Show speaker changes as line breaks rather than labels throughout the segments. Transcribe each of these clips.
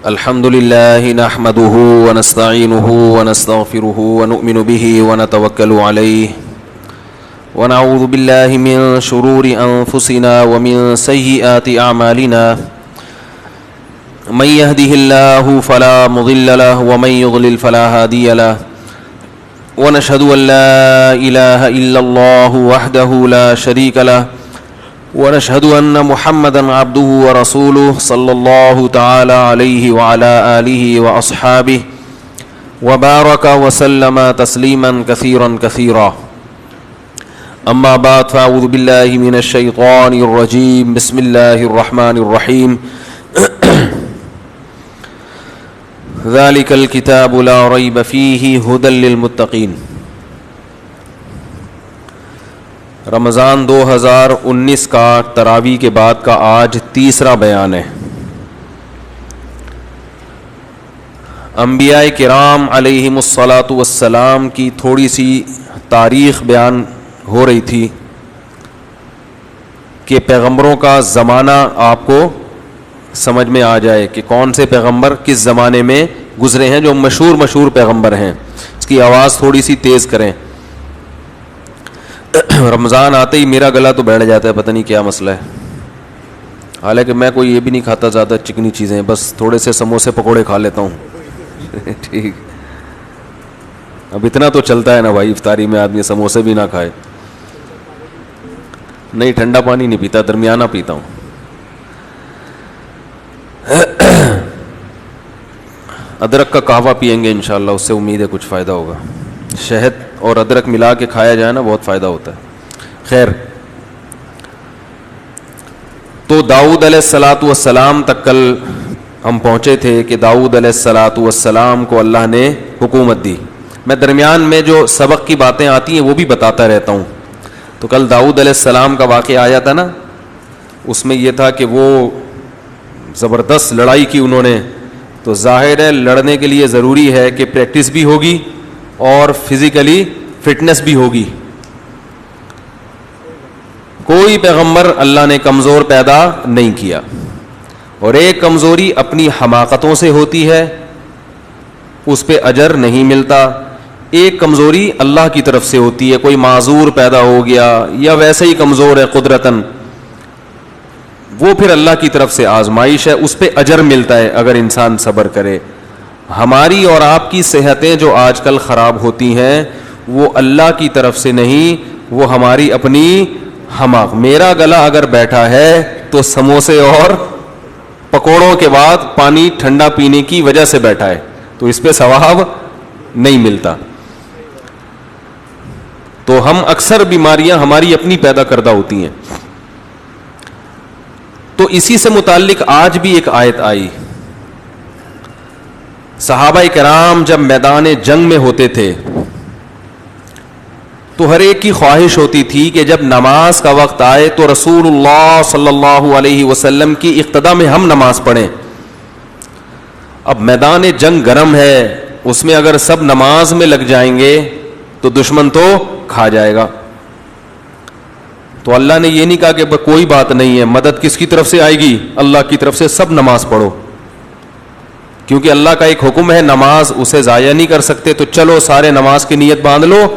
الحمد لله نحمده ونستعينه ونستغفره ونؤمن به ونتوكل عليه ونعوذ بالله من شرور أنفسنا ومن سيئات أعمالنا من يهده الله فلا مضل له ومن يضلل فلا هادي له ونشهد أن لا إله إلا الله وحده لا شريك له ونشهد أن محمدًا عبده ورسوله صلى الله تعالى عليه وعلى آله وأصحابه وبارك وسلم تسليمًا كثيرًا كثيرًا. أما بعد فأعوذ بالله من الشيطان الرجيم. بسم الله الرحمن الرحيم. ذلك الكتاب لا ريب فيه هدى للمتقين. رمضان 2019 کا تراویح کے بعد کا آج تیسرا بیان ہے. انبیاء کرام علیہم الصلاۃ والسلام کی تھوڑی سی تاریخ بیان ہو رہی تھی کہ پیغمبروں کا زمانہ آپ کو سمجھ میں آ جائے کہ کون سے پیغمبر کس زمانے میں گزرے ہیں، جو مشہور پیغمبر ہیں. اس کی آواز تھوڑی سی تیز کریں. رمضان آتے ہی میرا گلا تو بیٹھ جاتا ہے، پتہ نہیں کیا مسئلہ ہے. حالانکہ میں کوئی یہ بھی نہیں کھاتا زیادہ چکنی چیزیں، بس تھوڑے سے سموسے پکوڑے کھا لیتا ہوں. ٹھیک، اب اتنا تو چلتا ہے نا بھائی، افطاری میں آدمی سموسے بھی نہ کھائے. نہیں، ٹھنڈا پانی نہیں پیتا، درمیانہ پیتا ہوں. ادرک کا قہوہ پیئیں گے انشاءاللہ، اس سے امید ہے کچھ فائدہ ہوگا. شہد اور ادرک ملا کے کھایا جائے نا، بہت فائدہ ہوتا ہے. خیر، تو داؤد علیہ الصلاۃ والسلام تک کل ہم پہنچے تھے کہ داؤد علیہ الصلاۃ والسلام کو اللہ نے حکومت دی. میں درمیان میں جو سبق کی باتیں آتی ہیں وہ بھی بتاتا رہتا ہوں. تو کل داؤد علیہ السلام کا واقعہ آیا تھا نا، اس میں یہ تھا کہ وہ زبردست لڑائی کی انہوں نے. تو ظاہر ہے لڑنے کے لیے ضروری ہے کہ پریکٹس بھی ہوگی اور فزیکلی فٹنس بھی ہوگی. کوئی پیغمبر اللہ نے کمزور پیدا نہیں کیا، اور ایک کمزوری اپنی حماقتوں سے ہوتی ہے، اس پہ اجر نہیں ملتا. ایک کمزوری اللہ کی طرف سے ہوتی ہے، کوئی معذور پیدا ہو گیا یا ویسے ہی کمزور ہے قدرتاً، وہ پھر اللہ کی طرف سے آزمائش ہے، اس پہ اجر ملتا ہے اگر انسان صبر کرے. ہماری اور آپ کی صحتیں جو آج کل خراب ہوتی ہیں وہ اللہ کی طرف سے نہیں، وہ ہماری اپنی حماق. میرا گلا اگر بیٹھا ہے تو سموسے اور پکوڑوں کے بعد پانی ٹھنڈا پینے کی وجہ سے بیٹھا ہے، تو اس پہ ثواب نہیں ملتا. تو ہم اکثر بیماریاں ہماری اپنی پیدا کردہ ہوتی ہیں. تو اسی سے متعلق آج بھی ایک آیت آئی. صحابہ کرام جب میدان جنگ میں ہوتے تھے تو ہر ایک کی خواہش ہوتی تھی کہ جب نماز کا وقت آئے تو رسول اللہ صلی اللہ علیہ وسلم کی اقتداء میں ہم نماز پڑھیں. اب میدان جنگ گرم ہے، اس میں اگر سب نماز میں لگ جائیں گے تو دشمن تو کھا جائے گا. تو اللہ نے یہ نہیں کہا کہ کوئی بات نہیں ہے، مدد کس کی طرف سے آئے گی؟ اللہ کی طرف سے، سب نماز پڑھو. کیونکہ اللہ کا ایک حکم ہے، نماز اسے ضائع نہیں کر سکتے. تو چلو سارے نماز کی نیت باندھ لو.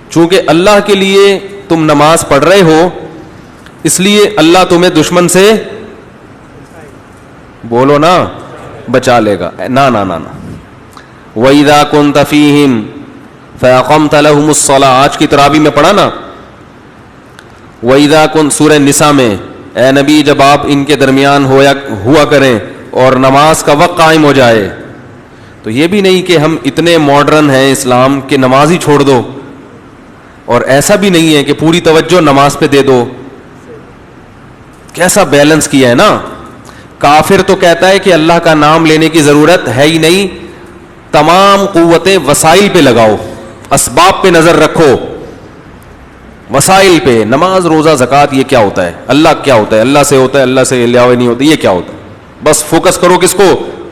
چونکہ اللہ کے لیے تم نماز پڑھ رہے ہو، اس لیے اللہ تمہیں دشمن سے بولو نا بچا لے گا. نا نا نا نا. وَإِذَا كُنْتَ فِيهِمْ فَأَقَمْتَ لَهُمُ الصَّلَاةَ، آج کی تراویح میں پڑھا نا. وَإِذَا كُنْتَ سورہ نساء میں، اے نبی جب آپ ان کے درمیان ہوا کریں اور نماز کا وقت قائم ہو جائے. تو یہ بھی نہیں کہ ہم اتنے ماڈرن ہیں اسلام کہ نماز ہی چھوڑ دو، اور ایسا بھی نہیں ہے کہ پوری توجہ نماز پہ دے دو. کیسا بیلنس کیا ہے نا. کافر تو کہتا ہے کہ اللہ کا نام لینے کی ضرورت ہے ہی نہیں، تمام قوتیں وسائل پہ لگاؤ، اسباب پہ نظر رکھو، وسائل پہ. نماز، روزہ، زکوٰۃ یہ کیا ہوتا ہے؟ اللہ کیا ہوتا ہے؟ اللہ سے ہوتا ہے، اللہ سے علاوہ نہیں ہوتا. یہ کیا ہوتا ہے؟ بس فوکس کرو کس کو؟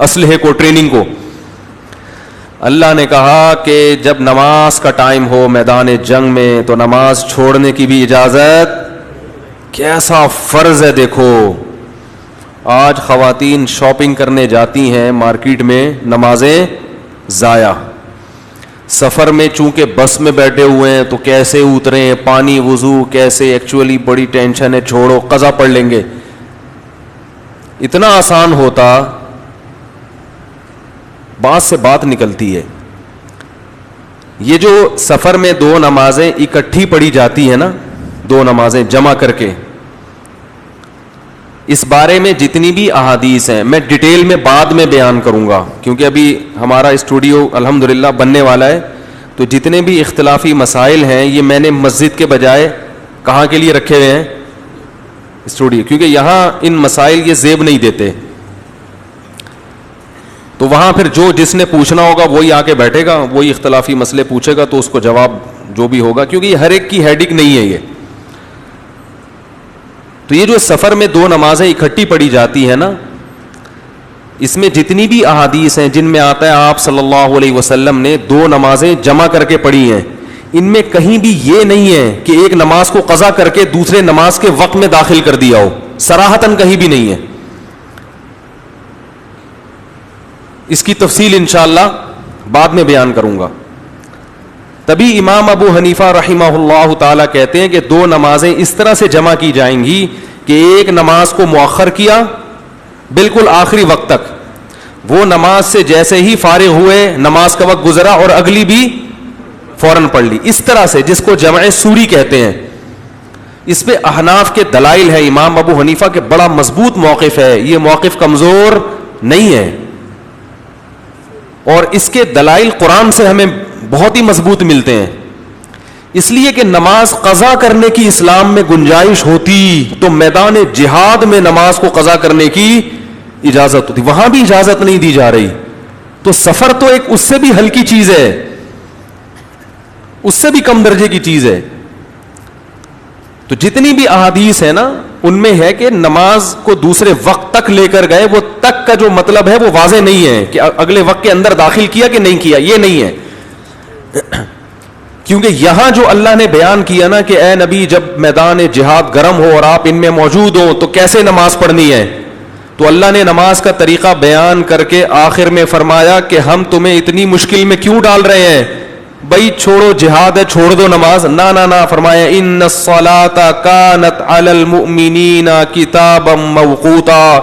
اسلحے کو، ٹریننگ کو. اللہ نے کہا کہ جب نماز کا ٹائم ہو میدان جنگ میں تو نماز چھوڑنے کی بھی اجازت. کیسا فرض ہے دیکھو. آج خواتین شاپنگ کرنے جاتی ہیں مارکیٹ میں، نمازیں ضائع. سفر میں چونکہ بس میں بیٹھے ہوئے ہیں تو کیسے اتریں، پانی وضو کیسے، ایکچولی بڑی ٹینشن ہے، چھوڑو قضا پڑھ لیں گے. اتنا آسان ہوتا، بات سے بات نکلتی ہے. یہ جو سفر میں دو نمازیں اکٹھی پڑھی جاتی ہیں نا، دو نمازیں جمع کر کے، اس بارے میں جتنی بھی احادیث ہیں میں ڈیٹیل میں بعد میں بیان کروں گا، کیونکہ ابھی ہمارا اسٹوڈیو الحمدللہ بننے والا ہے. تو جتنے بھی اختلافی مسائل ہیں یہ میں نے مسجد کے بجائے کہاں کے لیے رکھے ہوئے ہیں؟ اسٹوڈیو، کیونکہ یہاں ان مسائل یہ زیب نہیں دیتے. تو وہاں پھر جس نے پوچھنا ہوگا وہی آ کے بیٹھے گا، وہی اختلافی مسئلے پوچھے گا، تو اس کو جواب جو بھی ہوگا، کیونکہ یہ ہر ایک کی ہیڈک نہیں ہے یہ. تو یہ جو سفر میں دو نمازیں اکٹھی پڑھی جاتی ہیں نا، اس میں جتنی بھی احادیث ہیں جن میں آتا ہے آپ صلی اللہ علیہ وسلم نے دو نمازیں جمع کر کے پڑھی ہیں، ان میں کہیں بھی یہ نہیں ہے کہ ایک نماز کو قضا کر کے دوسرے نماز کے وقت میں داخل کر دیا ہو، صراحتاً کہیں بھی نہیں ہے. اس کی تفصیل انشاءاللہ بعد میں بیان کروں گا. تبھی امام ابو حنیفہ رحمہ اللہ تعالی کہتے ہیں کہ دو نمازیں اس طرح سے جمع کی جائیں گی کہ ایک نماز کو مؤخر کیا بالکل آخری وقت تک، وہ نماز سے جیسے ہی فارغ ہوئے نماز کا وقت گزرا اور اگلی بھی فوراً پڑھ لی، اس طرح سے، جس کو جمع سوری کہتے ہیں. اس پہ احناف کے دلائل ہے، امام ابو حنیفہ کے بڑا مضبوط موقف ہے، یہ موقف کمزور نہیں ہے، اور اس کے دلائل قرآن سے ہمیں بہت ہی مضبوط ملتے ہیں. اس لیے کہ نماز قضا کرنے کی اسلام میں گنجائش ہوتی تو میدان جہاد میں نماز کو قضا کرنے کی اجازت ہوتی، وہاں بھی اجازت نہیں دی جا رہی. تو سفر تو ایک اس سے بھی ہلکی چیز ہے، اس سے بھی کم درجے کی چیز ہے. تو جتنی بھی احادیث ہے نا ان میں ہے کہ نماز کو دوسرے وقت تک لے کر گئے، وہ تک کا جو مطلب ہے وہ واضح نہیں ہے کہ اگلے وقت کے اندر داخل کیا کہ نہیں کیا، یہ نہیں ہے. کیونکہ یہاں جو اللہ نے بیان کیا نا کہ اے نبی جب میدان جہاد گرم ہو اور آپ ان میں موجود ہو تو کیسے نماز پڑھنی ہے، تو اللہ نے نماز کا طریقہ بیان کر کے آخر میں فرمایا کہ ہم تمہیں اتنی مشکل میں کیوں ڈال رہے ہیں، بھائی چھوڑو جہاد ہے چھوڑ دو نماز، نہ فرمایا ان الصلاۃ کانت علی المؤمنین کتابا موقوتا،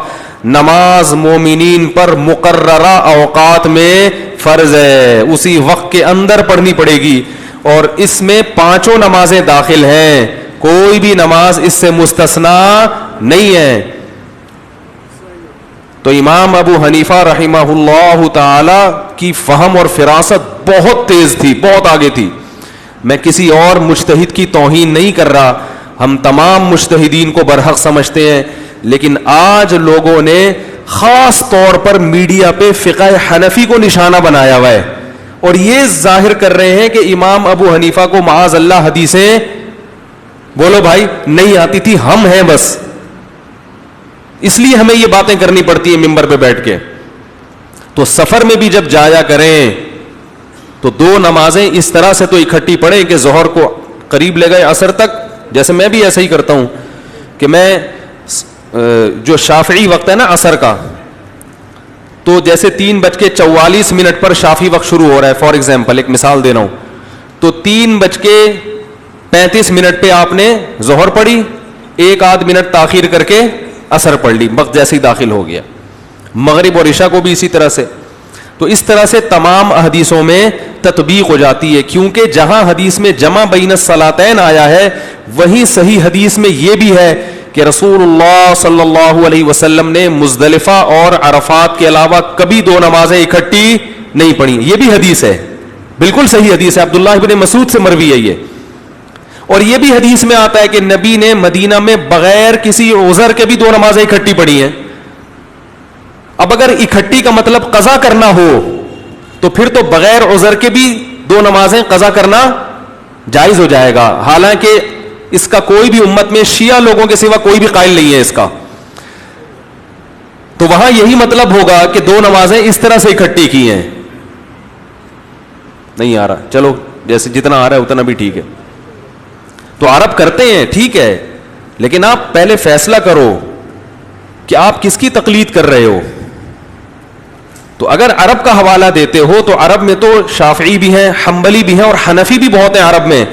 نماز مومنین پر مقررہ اوقات میں فرض ہے، اسی وقت کے اندر پڑھنی پڑے گی. اور اس میں پانچوں نمازیں داخل ہیں، کوئی بھی نماز اس سے مستثنا نہیں ہے. تو امام ابو حنیفہ رحمہ اللہ تعالی کی فہم اور فراست بہت تیز تھی، بہت آگے تھی. میں کسی اور مجتہد کی توہین نہیں کر رہا، ہم تمام مجتہدین کو برحق سمجھتے ہیں، لیکن آج لوگوں نے خاص طور پر میڈیا پہ فقہ حنفی کو نشانہ بنایا ہوا ہے اور یہ ظاہر کر رہے ہیں کہ امام ابو حنیفہ کو معاذ اللہ حدیثیں بولو بھائی نہیں آتی تھی، ہم ہیں بس، اس لیے ہمیں یہ باتیں کرنی پڑتی ہیں ممبر پہ بیٹھ کے. تو سفر میں بھی جب جایا کریں تو دو نمازیں اس طرح سے تو اکٹھی پڑھیں کہ ظہر کو قریب لے گئے عصر تک. جیسے میں بھی ایسا ہی کرتا ہوں کہ میں جو شافعی وقت ہے نا عصر کا، تو جیسے 3:44 پر شافعی وقت شروع ہو رہا ہے، فار ایگزامپل ایک مثال دے رہا ہوں، تو 3:35 پہ آپ نے ظہر پڑھی، 1 منٹ تاخیر کر کے عصر پڑھ لی، وقت جیسے ہی داخل ہو گیا. مغرب اور عشاء کو بھی اسی طرح سے. تو اس طرح سے تمام حدیثوں میں تطبیق ہو جاتی ہے، کیونکہ جہاں حدیث میں جمع بین الصلاتین آیا ہے وہیں صحیح حدیث میں یہ بھی ہے کہ رسول اللہ صلی اللہ علیہ وسلم نے مزدلفہ اور عرفات کے علاوہ کبھی دو نمازیں اکٹھی نہیں پڑھی. یہ بھی حدیث ہے، بالکل صحیح حدیث ہے، عبداللہ ابن مسعود سے مروی ہے یہ. اور یہ بھی حدیث میں آتا ہے کہ نبی نے مدینہ میں بغیر کسی عذر کے بھی دو نمازیں اکٹھی پڑھی ہیں. اب اگر اکٹھی کا مطلب قضا کرنا ہو تو پھر تو بغیر عذر کے بھی دو نمازیں قضا کرنا جائز ہو جائے گا، حالانکہ اس کا کوئی بھی امت میں شیعہ لوگوں کے سوا کوئی بھی قائل نہیں ہے اس کا. تو وہاں یہی مطلب ہوگا کہ دو نمازیں اس طرح سے اکٹھی کی ہیں. نہیں آ رہا، چلو جیسے جتنا آ رہا ہے اتنا بھی ٹھیک ہے. تو عرب کرتے ہیں ٹھیک ہے، لیکن آپ پہلے فیصلہ کرو کہ آپ کس کی تقلید کر رہے ہو. تو اگر عرب کا حوالہ دیتے ہو تو عرب میں تو شافعی بھی ہیں, حنبلی بھی ہیں اور حنفی بھی بہت ہیں عرب میں.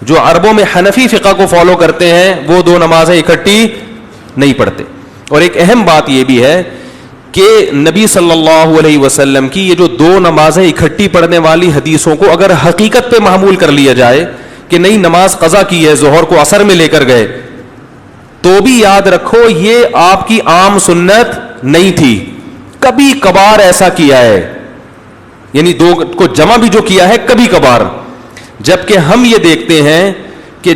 جو عربوں میں حنفی فقہ کو فالو کرتے ہیں وہ دو نمازیں اکٹھی نہیں پڑھتے. اور ایک اہم بات یہ بھی ہے کہ نبی صلی اللہ علیہ وسلم کی یہ جو دو نمازیں اکٹھی پڑھنے والی حدیثوں کو اگر حقیقت پہ معمول کر لیا جائے کہ نہیں نماز قضا کی ہے, ظہر کو عصر میں لے کر گئے, تو بھی یاد رکھو یہ آپ کی عام سنت نہیں تھی, کبھی کبھار ایسا کیا ہے, یعنی دو کو جمع بھی جو کیا ہے کبھی کبھار. جبکہ ہم یہ دیکھتے ہیں کہ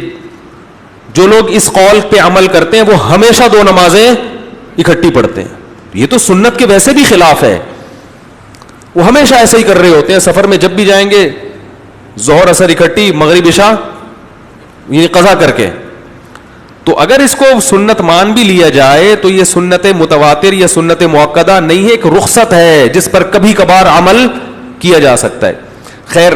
جو لوگ اس قول پہ عمل کرتے ہیں وہ ہمیشہ دو نمازیں اکٹھی پڑھتے ہیں. یہ تو سنت کے ویسے بھی خلاف ہے, وہ ہمیشہ ایسے ہی کر رہے ہوتے ہیں. سفر میں جب بھی جائیں گے ظہر عصر اکٹھی, مغرب عشاء یہ قضا کر کے. تو اگر اس کو سنت مان بھی لیا جائے تو یہ سنت متواتر یا سنت مؤکدہ نہیں ہے, ایک رخصت ہے جس پر کبھی کبھار عمل کیا جا سکتا ہے. خیر,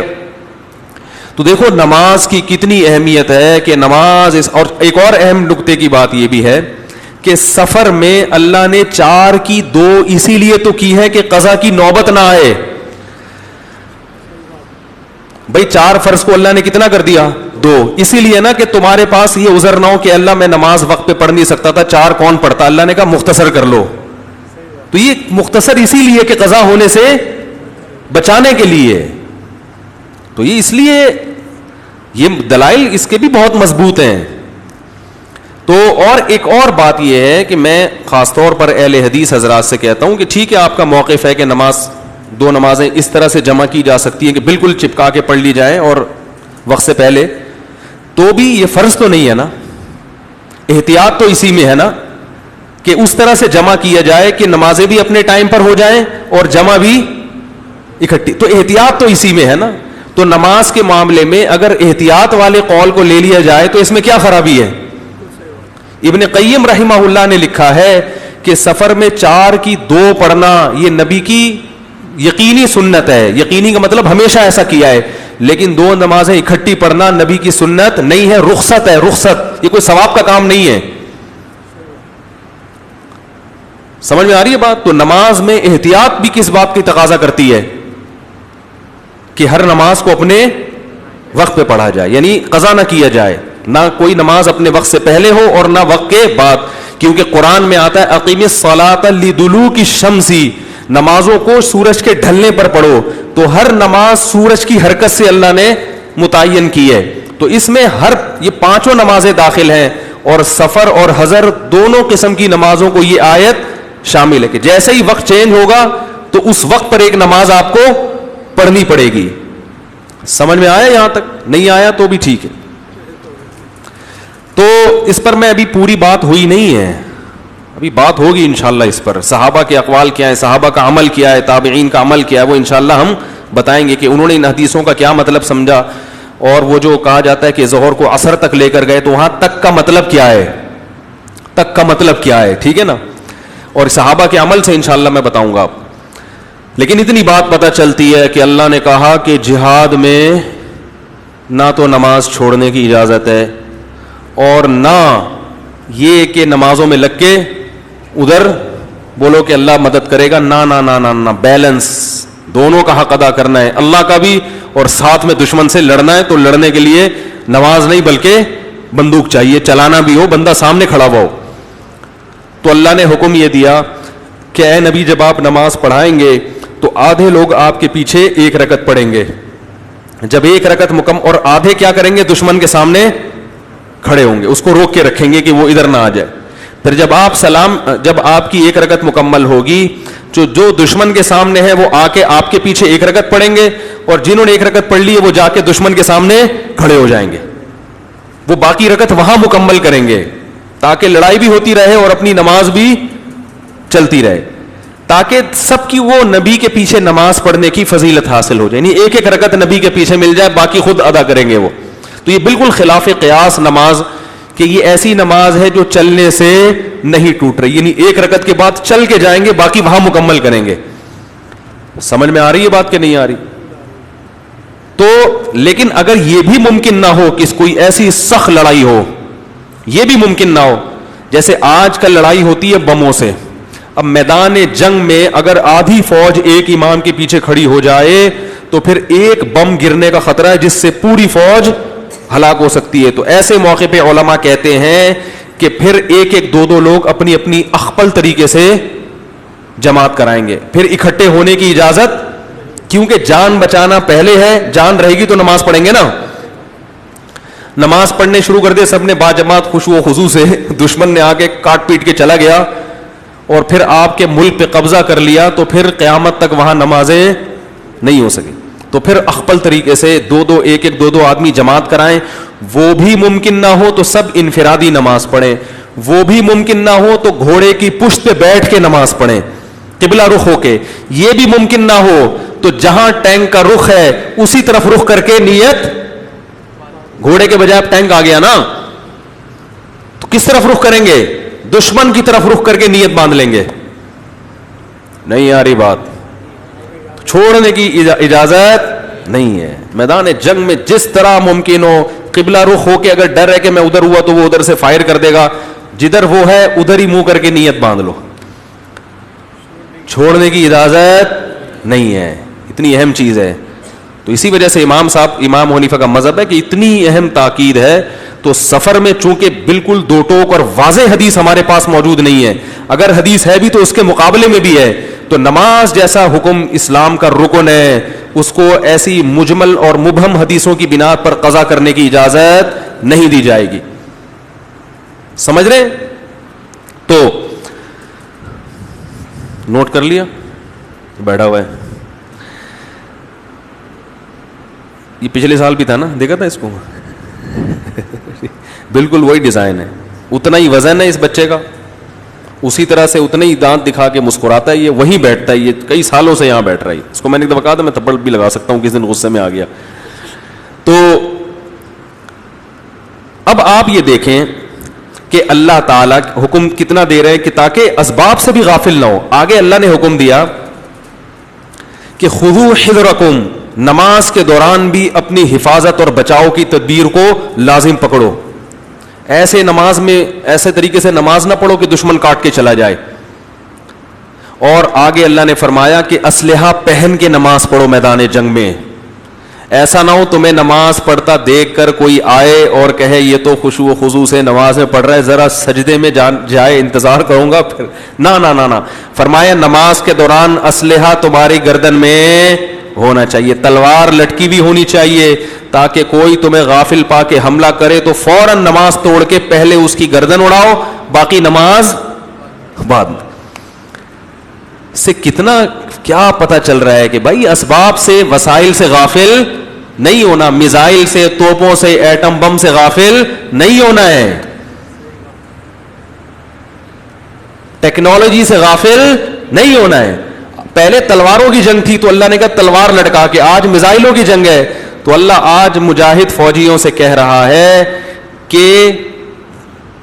تو دیکھو نماز کی کتنی اہمیت ہے کہ نماز اور ایک اور اہم نقطے کی بات یہ بھی ہے کہ سفر میں اللہ نے 4 کی 2 اسی لیے تو کی ہے کہ قضا کی نوبت نہ آئے. بھائی 4 فرض کو اللہ نے کتنا کر دیا 2, اسی لیے نا کہ تمہارے پاس یہ عذر نہ ہو کہ اللہ میں نماز وقت پہ پڑھ نہیں سکتا تھا, 4 کون پڑھتا, اللہ نے کہا مختصر کر لو. تو یہ مختصر اسی لیے کہ قضا ہونے سے بچانے کے لیے. تو یہ اس لیے یہ دلائل اس کے بھی بہت مضبوط ہیں. تو اور ایک اور بات یہ ہے کہ میں خاص طور پر اہل حدیث حضرات سے کہتا ہوں کہ ٹھیک ہے آپ کا موقف ہے کہ نماز 2 نمازیں اس طرح سے جمع کی جا سکتی ہیں کہ بالکل چپکا کے پڑھ لی جائیں اور وقت سے پہلے, تو بھی یہ فرض تو نہیں ہے نا, احتیاط تو اسی میں ہے نا کہ اس طرح سے جمع کیا جائے کہ نمازیں بھی اپنے ٹائم پر ہو جائیں اور جمع بھی اکٹھی. تو احتیاط تو اسی میں ہے نا. تو نماز کے معاملے میں اگر احتیاط والے قول کو لے لیا جائے تو اس میں کیا خرابی ہے؟ ابن قیم رحمہ اللہ نے لکھا ہے کہ سفر میں 4 کی 2 پڑھنا یہ نبی کی یقینی سنت ہے. یقینی کا مطلب ہمیشہ ایسا کیا ہے, لیکن 2 نمازیں اکٹھی پڑھنا نبی کی سنت نہیں ہے, رخصت ہے, رخصت. یہ کوئی ثواب کا کام نہیں ہے. سمجھ میں آ رہی ہے بات؟ تو نماز میں احتیاط بھی کس بات کی تقاضا کرتی ہے کہ ہر نماز کو اپنے وقت پہ پڑھا جائے, یعنی قضا نہ کیا جائے, نہ کوئی نماز اپنے وقت سے پہلے ہو اور نہ وقت کے بعد. کیونکہ قرآن میں آتا ہے اقیم الصلاۃ لدلوک الشمس, نمازوں کو سورج کے ڈھلنے پر پڑھو. تو ہر نماز سورج کی حرکت سے اللہ نے متعین کی ہے. تو اس میں یہ 5 نمازیں داخل ہیں, اور سفر اور حضر دونوں قسم کی نمازوں کو یہ آیت شامل ہے کہ جیسے ہی وقت چینج ہوگا تو اس وقت پر ایک نماز آپ کو پڑھنی پڑے گی. سمجھ میں آیا؟ یہاں تک نہیں آیا تو بھی ٹھیک ہے. تو اس پر میں ابھی پوری بات ہوئی نہیں ہے, ابھی بات ہوگی انشاءاللہ اس پر. صحابہ کے اقوال کیا ہے, صحابہ کا عمل کیا ہے, تابعین کا عمل کیا ہے, وہ انشاءاللہ ہم بتائیں گے کہ انہوں نے ان حدیثوں کا کیا مطلب سمجھا. اور وہ جو کہا جاتا ہے کہ ظہر کو عصر تک لے کر گئے, تو وہاں تک کا مطلب کیا ہے, تک کا مطلب کیا ہے, ٹھیک ہے نا. اور صحابہ کے عمل سے انشاءاللہ میں بتاؤں گا آپ. لیکن اتنی بات پتہ چلتی ہے کہ اللہ نے کہا کہ جہاد میں نہ تو نماز چھوڑنے کی اجازت ہے اور نہ یہ کہ نمازوں میں لگ کے ادھر بولو کہ اللہ مدد کرے گا. نہ نہ نہ نہ نہ, بیلنس, دونوں کا حق ادا کرنا ہے, اللہ کا بھی اور ساتھ میں دشمن سے لڑنا ہے. تو لڑنے کے لیے نماز نہیں بلکہ بندوق چاہیے, چلانا بھی ہو, بندہ سامنے کھڑا ہوا ہو. تو اللہ نے حکم یہ دیا کہ اے نبی جب آپ نماز پڑھائیں گے تو آدھے لوگ آپ کے پیچھے 1 رکعت پڑھیں گے. جب 1 رکعت مکمل, اور آدھے کیا کریں گے, دشمن کے سامنے کھڑے ہوں گے, اس کو روک کے رکھیں گے کہ وہ ادھر نہ آ جائے. پھر جب آپ کی 1 رکعت مکمل ہوگی, جو دشمن کے سامنے ہے وہ آ کے آپ کے پیچھے 1 رکعت پڑھیں گے, اور جنہوں نے 1 رکعت پڑھ لی ہے وہ جا کے دشمن کے سامنے کھڑے ہو جائیں گے. وہ باقی رکعت وہاں مکمل کریں گے تاکہ لڑائی بھی ہوتی رہے اور اپنی نماز بھی چلتی رہے, تاکہ سب کی وہ نبی کے پیچھے نماز پڑھنے کی فضیلت حاصل ہو جائے. یعنی 1 رکعت نبی کے پیچھے مل جائے, باقی خود ادا کریں گے وہ. تو یہ بالکل خلاف قیاس نماز, کہ یہ ایسی نماز ہے جو چلنے سے نہیں ٹوٹ رہی, یعنی 1 رکعت کے بعد چل کے جائیں گے, باقی وہاں مکمل کریں گے. سمجھ میں آ رہی ہے بات کہ نہیں آ رہی؟ تو لیکن اگر یہ بھی ممکن نہ ہو کہ کوئی ایسی سخت لڑائی ہو, یہ بھی ممکن نہ ہو, جیسے آج کل لڑائی ہوتی ہے بموں سے, اب میدان جنگ میں اگر آدھی فوج ایک امام کے پیچھے کھڑی ہو جائے تو پھر ایک بم گرنے کا خطرہ ہے جس سے پوری فوج ہلاک ہو سکتی ہے. تو ایسے موقع پہ علماء کہتے ہیں کہ پھر ایک ایک دو لوگ اپنی اپنی اخپل طریقے سے جماعت کرائیں گے, پھر اکٹھے ہونے کی اجازت, کیونکہ جان بچانا پہلے ہے, جان رہے گی تو نماز پڑھیں گے نا. نماز پڑھنے شروع کر دے سب نے باجماعت خشوع و خضوع سے, دشمن نے آ کے کاٹ پیٹ کے چلا گیا اور پھر آپ کے ملک پہ قبضہ کر لیا, تو پھر قیامت تک وہاں نمازیں نہیں ہو سکیں. تو پھر اخپل طریقے سے ایک ایک دو آدمی جماعت کرائیں. وہ بھی ممکن نہ ہو تو سب انفرادی نماز پڑھیں, وہ بھی ممکن نہ ہو تو گھوڑے کی پشت پہ بیٹھ کے نماز پڑھیں قبلہ رخ ہو کے, یہ بھی ممکن نہ ہو تو جہاں ٹینک کا رخ ہے اسی طرف رخ کر کے نیت, گھوڑے کے بجائے ٹینک آ گیا نا, تو کس طرف رخ کریں گے؟ دشمن کی طرف رخ کر کے نیت باندھ لیں گے. نہیں آ رہی بات؟ چھوڑنے کی اجازت نہیں ہے. میدان جنگ میں جس طرح ممکن ہو قبلہ رخ ہو کے, اگر ڈر ہے کہ میں ادھر ہوا تو وہ ادھر سے فائر کر دے گا, جدھر وہ ہے ادھر ہی منہ کر کے نیت باندھ لو. چھوڑنے کی اجازت نہیں ہے, اتنی اہم چیز ہے. تو اسی وجہ سے امام حنیفہ کا مذہب ہے کہ اتنی اہم تاکید ہے. تو سفر میں چونکہ بالکل دو ٹوک اور واضح حدیث ہمارے پاس موجود نہیں ہے, اگر حدیث ہے بھی تو اس کے مقابلے میں بھی ہے, تو نماز جیسا حکم اسلام کا رکن ہے, اس کو ایسی مجمل اور مبہم حدیثوں کی بنا پر قضا کرنے کی اجازت نہیں دی جائے گی. سمجھ رہے؟ تو نوٹ کر لیا, بیٹھا ہوا ہے. یہ پچھلے سال بھی تھا نا, دیکھا تھا اس کو؟ بالکل وہی ڈیزائن ہے, اتنا ہی وزن ہے اس بچے کا, اسی طرح سے اتنے ہی دانت دکھا کے مسکراتا ہے, یہ وہیں بیٹھتا ہے, یہ کئی سالوں سے یہاں بیٹھ رہا ہے. اس کو میں نے ایک دفعہ کہا تھا میں تھپڑ بھی لگا سکتا ہوں, کس دن غصے میں آ گیا. تو اب آپ یہ دیکھیں کہ اللہ تعالیٰ حکم کتنا دے رہے ہیں کہ تاکہ اسباب سے بھی غافل نہ ہو. آگے اللہ نے حکم دیا کہ خذوا حذرکم, نماز کے دوران بھی اپنی حفاظت اور بچاؤ کی تدبیر کو لازم پکڑو. ایسے نماز میں ایسے طریقے سے نماز نہ پڑھو کہ دشمن کاٹ کے چلا جائے. اور آگے اللہ نے فرمایا کہ اسلحہ پہن کے نماز پڑھو میدان جنگ میں. ایسا نہ ہو تمہیں نماز پڑھتا دیکھ کر کوئی آئے اور کہے یہ تو خشوع و خضوع سے نماز میں پڑھ رہا ہے, ذرا سجدے میں جائے, انتظار کروں گا پھر. نہ فرمایا نماز کے دوران اسلحہ تمہاری گردن میں ہونا چاہیے, تلوار لٹکی بھی ہونی چاہیے, تاکہ کوئی تمہیں غافل پا کے حملہ کرے تو فوراً نماز توڑ کے پہلے اس کی گردن اڑاؤ, باقی نماز بعد میں. سے کتنا کیا پتہ چل رہا ہے کہ بھائی اسباب سے, وسائل سے غافل نہیں ہونا, میزائل سے, توپوں سے, ایٹم بم سے غافل نہیں ہونا ہے, ٹیکنالوجی سے غافل نہیں ہونا ہے. پہلے تلواروں کی جنگ تھی تو اللہ نے کہا تلوار لٹکا کے, آج میزائلوں کی جنگ ہے تو اللہ آج مجاہد فوجیوں سے کہہ رہا ہے کہ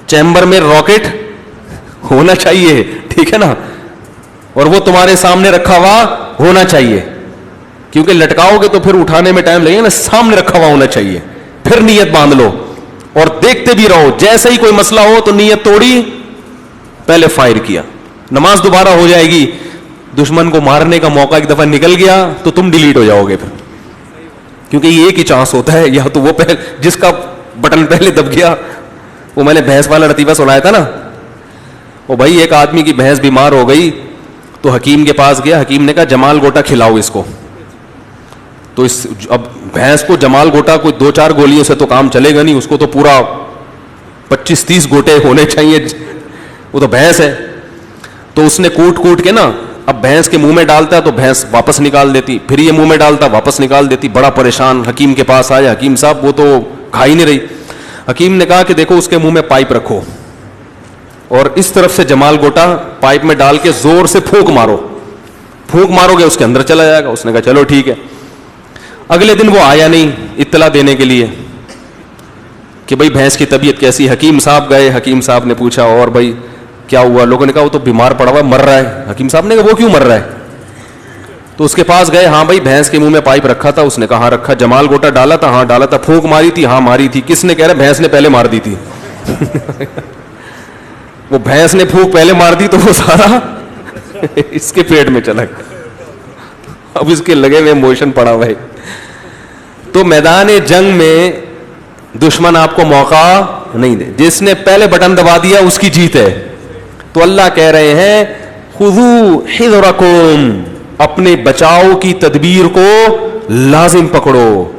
چیمبر میں راکٹ ہونا چاہیے, ٹھیک ہے نا, اور وہ تمہارے سامنے رکھا ہوا ہونا چاہیے, کیونکہ لٹکاؤ گے تو پھر اٹھانے میں ٹائم لگے گا نا, سامنے رکھا ہوا ہونا چاہیے. پھر نیت باندھ لو اور دیکھتے بھی رہو, جیسے ہی کوئی مسئلہ ہو تو نیت توڑی, پہلے فائر کیا, نماز دوبارہ ہو جائے گی. دشمن کو مارنے کا موقع ایک دفعہ نکل گیا تو تم ڈیلیٹ ہو جاؤ گے پھر, کیونکہ یہ ایک ہی چانس ہوتا ہے, یا تو وہ پہلے جس کا بٹن پہلے دب گیا. وہ میں نے بھینس والا لطیفہ سنایا تھا نا, وہ بھائی ایک آدمی کی بھینس بیمار ہو گئی تو حکیم کے پاس گیا, حکیم نے کہا جمال گوٹا کھلاؤ اس کو. تو اب بھینس کو جمال گوٹا کوئی 2-4 گولیوں سے تو کام چلے گا نہیں, اس کو تو پورا 25-30 گوٹے ہونے چاہیے, وہ تو بھینس ہے. تو اس نے کوٹ کے نا, اب بھینس کے منہ میں ڈالتا ہے تو بھینس واپس نکال دیتی, پھر یہ منہ میں ڈالتا واپس نکال دیتی. بڑا پریشان حکیم کے پاس آیا, حکیم صاحب وہ تو کھا ہی نہیں رہی. حکیم نے کہا کہ دیکھو اس کے منہ میں پائپ رکھو اور اس طرف سے جمال گوٹا پائپ میں ڈال کے زور سے پھونک مارو گے اس کے اندر چلا جائے گا. اس نے کہا چلو ٹھیک ہے. اگلے دن وہ آیا نہیں اطلاع دینے کے لیے کہ بھائی بھینس کی طبیعت کیسی. حکیم صاحب گئے, حکیم صاحب نے پوچھا اور بھائی کیا ہوا؟ لوگوں نے کہا وہ تو بیمار پڑا ہوا, مر رہا ہے. حکیم صاحب نے کہا وہ کیوں مر رہا ہے؟ تو اس کے پاس گئے, ہاں بھائی بھینس کے منہ میں پائپ رکھا تھا. اس نے کہا ہاں رکھا. جمال گوٹا ڈالا تھا؟ ہاں ڈالا تھا. پھونک ماری تھی؟ ہاں ماری تھی. کس نے؟ کہہ رہا بھینس نے پہلے مار دی تھی. وہ بھینس نے پھونک پہلے مار دی تو وہ سارا اس کے پیٹ میں چلا گیا, اب اس کے لگے ہوئے موشن پڑا ہوا ہے. تو میدان جنگ میں دشمن آپ کو موقع نہیں دے, جس نے پہلے بٹن دبا دیا اس کی جیت ہے. تو اللہ کہہ رہے ہیں خذوا حذرکم, اپنے بچاؤ کی تدبیر کو لازم پکڑو.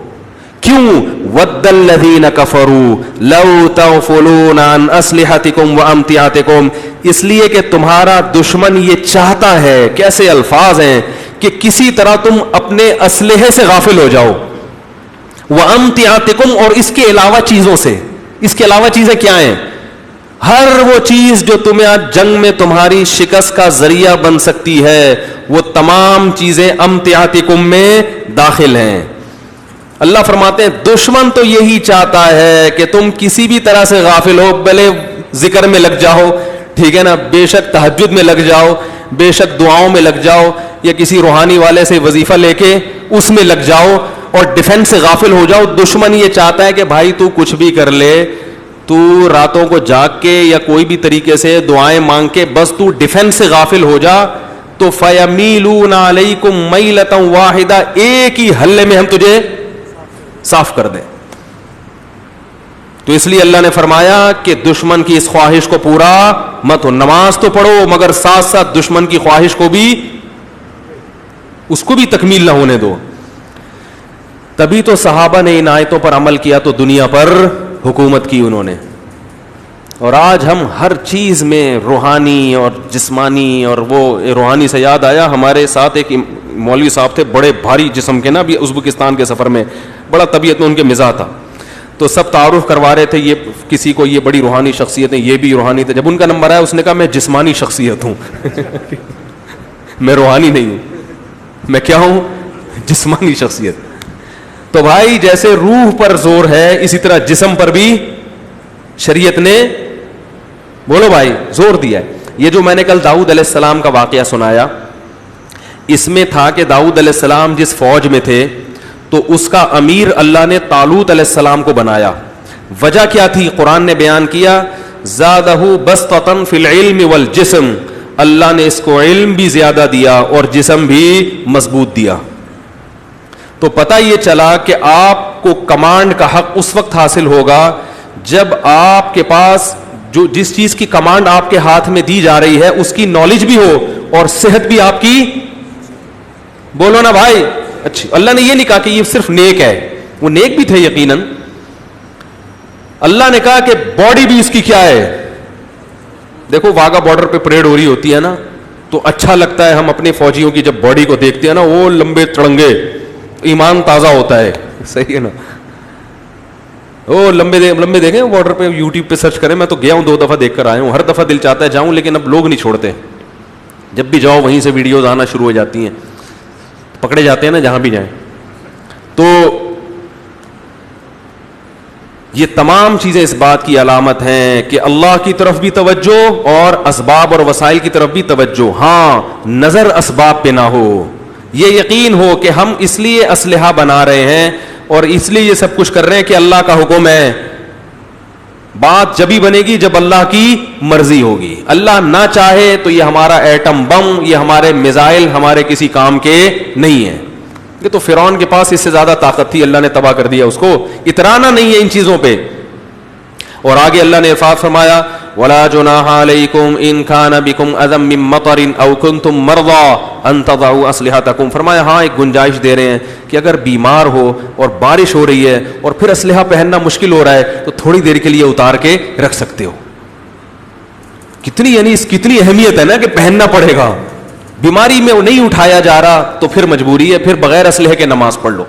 کیوں؟ ود الذین کفروا لو تغفلون عن اسلحتکم وامتعتکم, اس لیے کہ تمہارا دشمن یہ چاہتا ہے, کیسے الفاظ ہیں, کہ کسی طرح تم اپنے اسلحے سے غافل ہو جاؤ. وامتعتکم, اور اس کے علاوہ چیزوں سے. اس کے علاوہ چیزیں کیا ہیں؟ ہر وہ چیز جو تمہیں آج جنگ میں تمہاری شکست کا ذریعہ بن سکتی ہے, وہ تمام چیزیں امتعتکم میں داخل ہیں. اللہ فرماتے ہیں دشمن تو یہی چاہتا ہے کہ تم کسی بھی طرح سے غافل ہو, بھلے ذکر میں لگ جاؤ, ٹھیک ہے نا, بے شک تہجد میں لگ جاؤ, بے شک دعاؤں میں لگ جاؤ, یا کسی روحانی والے سے وظیفہ لے کے اس میں لگ جاؤ اور ڈیفنس سے غافل ہو جاؤ. دشمن یہ چاہتا ہے کہ بھائی تو کچھ بھی کر لے, تو راتوں کو جاگ کے یا کوئی بھی طریقے سے دعائیں مانگ کے بس تو ڈیفنس سے غافل ہو جا. تو فَيَمِيلُونَ عَلَيْكُمْ مَيْلَةً وَاحِدَةً, ایک ہی حلے میں ہم تجھے صاف کر دیں. تو اس لیے اللہ نے فرمایا کہ دشمن کی اس خواہش کو پورا مت ہو. نماز تو پڑھو مگر ساتھ ساتھ دشمن کی خواہش کو بھی, اس کو بھی تکمیل نہ ہونے دو. تبھی تو صحابہ نے ان آیتوں پر عمل کیا تو دنیا پر حکومت کی انہوں نے. اور آج ہم ہر چیز میں روحانی اور جسمانی, اور وہ روحانی سے یاد آیا, ہمارے ساتھ ایک مولوی صاحب تھے, بڑے بھاری جسم کے نا, ابھی ازبکستان کے سفر میں, بڑا طبیعت میں ان کے مزاج تھا. تو سب تعارف کروا رہے تھے, یہ کسی کو یہ بڑی روحانی شخصیت ہے, یہ بھی روحانی تھے. جب ان کا نمبر آیا اس نے کہا میں جسمانی شخصیت ہوں میں روحانی نہیں ہوں. میں کیا ہوں؟ جسمانی شخصیت. تو بھائی جیسے روح پر زور ہے اسی طرح جسم پر بھی شریعت نے, بولو بھائی, زور دیا ہے. یہ جو میں نے کل داؤد علیہ السلام کا واقعہ سنایا, اس میں تھا کہ داؤد علیہ السلام جس فوج میں تھے تو اس کا امیر اللہ نے طالوت علیہ السلام کو بنایا. وجہ کیا تھی؟ قرآن نے بیان کیا, زادہ بسطۃ فی العلم والجسم, اللہ نے اس کو علم بھی زیادہ دیا اور جسم بھی مضبوط دیا. تو پتہ یہ چلا کہ آپ کو کمانڈ کا حق اس وقت حاصل ہوگا جب آپ کے پاس جو جس چیز کی کمانڈ آپ کے ہاتھ میں دی جا رہی ہے اس کی نالج بھی ہو اور صحت بھی آپ کی, بولو نا بھائی, اچھی. اللہ نے یہ نہیں کہا کہ یہ صرف نیک ہے, وہ نیک بھی تھے یقیناً. اللہ نے کہا کہ باڈی بھی اس کی کیا ہے. دیکھو واگا بارڈر پہ پریڈ ہو رہی ہوتی ہے نا, تو اچھا لگتا ہے ہم اپنے فوجیوں کی جب باڈی کو دیکھتے ہیں نا, وہ لمبے تڑنگے, ایمان تازہ ہوتا ہے, صحیح ہے نا. وہ لمبے دیکھیں بارڈر پہ, یوٹیوب پہ سرچ کریں. میں تو گیا ہوں 2 دفعہ دیکھ کر آیا ہوں, ہر دفعہ دل چاہتا ہے جاؤں, لیکن اب لوگ نہیں چھوڑتے. جب بھی جاؤ وہیں سے ویڈیوز آنا شروع ہو جاتی ہیں, پکڑے جاتے ہیں نا جہاں بھی جائیں. تو یہ تمام چیزیں اس بات کی علامت ہیں کہ اللہ کی طرف بھی توجہ اور اسباب اور وسائل کی طرف بھی توجہ. ہاں, نظر اسباب پہ نہ ہو, یہ یقین ہو کہ ہم اس لیے اسلحہ بنا رہے ہیں اور اس لیے یہ سب کچھ کر رہے ہیں کہ اللہ کا حکم ہے. بات جبھی بنے گی جب اللہ کی مرضی ہوگی. اللہ نہ چاہے تو یہ ہمارا ایٹم بم, یہ ہمارے میزائل ہمارے کسی کام کے نہیں ہیں. یہ تو فرعون کے پاس اس سے زیادہ طاقت تھی, اللہ نے تباہ کر دیا اس کو. اترانا نہیں ہے ان چیزوں پہ. اور آگے اللہ نے ارشاد فرمایا وَلَا جُنَاحَ عَلَيْكُمْ إِن كَانَ بِكُمْ أَذًى مِّن مَّطَرٍ أَوْ كُنتُم مَّرْضَىٰ أَن تَضَعُوا أَسْلِحَتَكُمْ. فرمایا ہاں ایک گنجائش دے رہے ہیں کہ اگر بیمار ہو اور بارش ہو رہی ہے اور پھر اسلحہ پہننا مشکل ہو رہا ہے تو تھوڑی دیر کے لیے اتار کے رکھ سکتے ہو. کتنی یعنی اس کتنی اہمیت ہے نا کہ پہننا پڑے گا. بیماری میں نہیں اٹھایا جا رہا تو پھر مجبوری ہے, پھر بغیر اسلحے کے نماز پڑھ لو.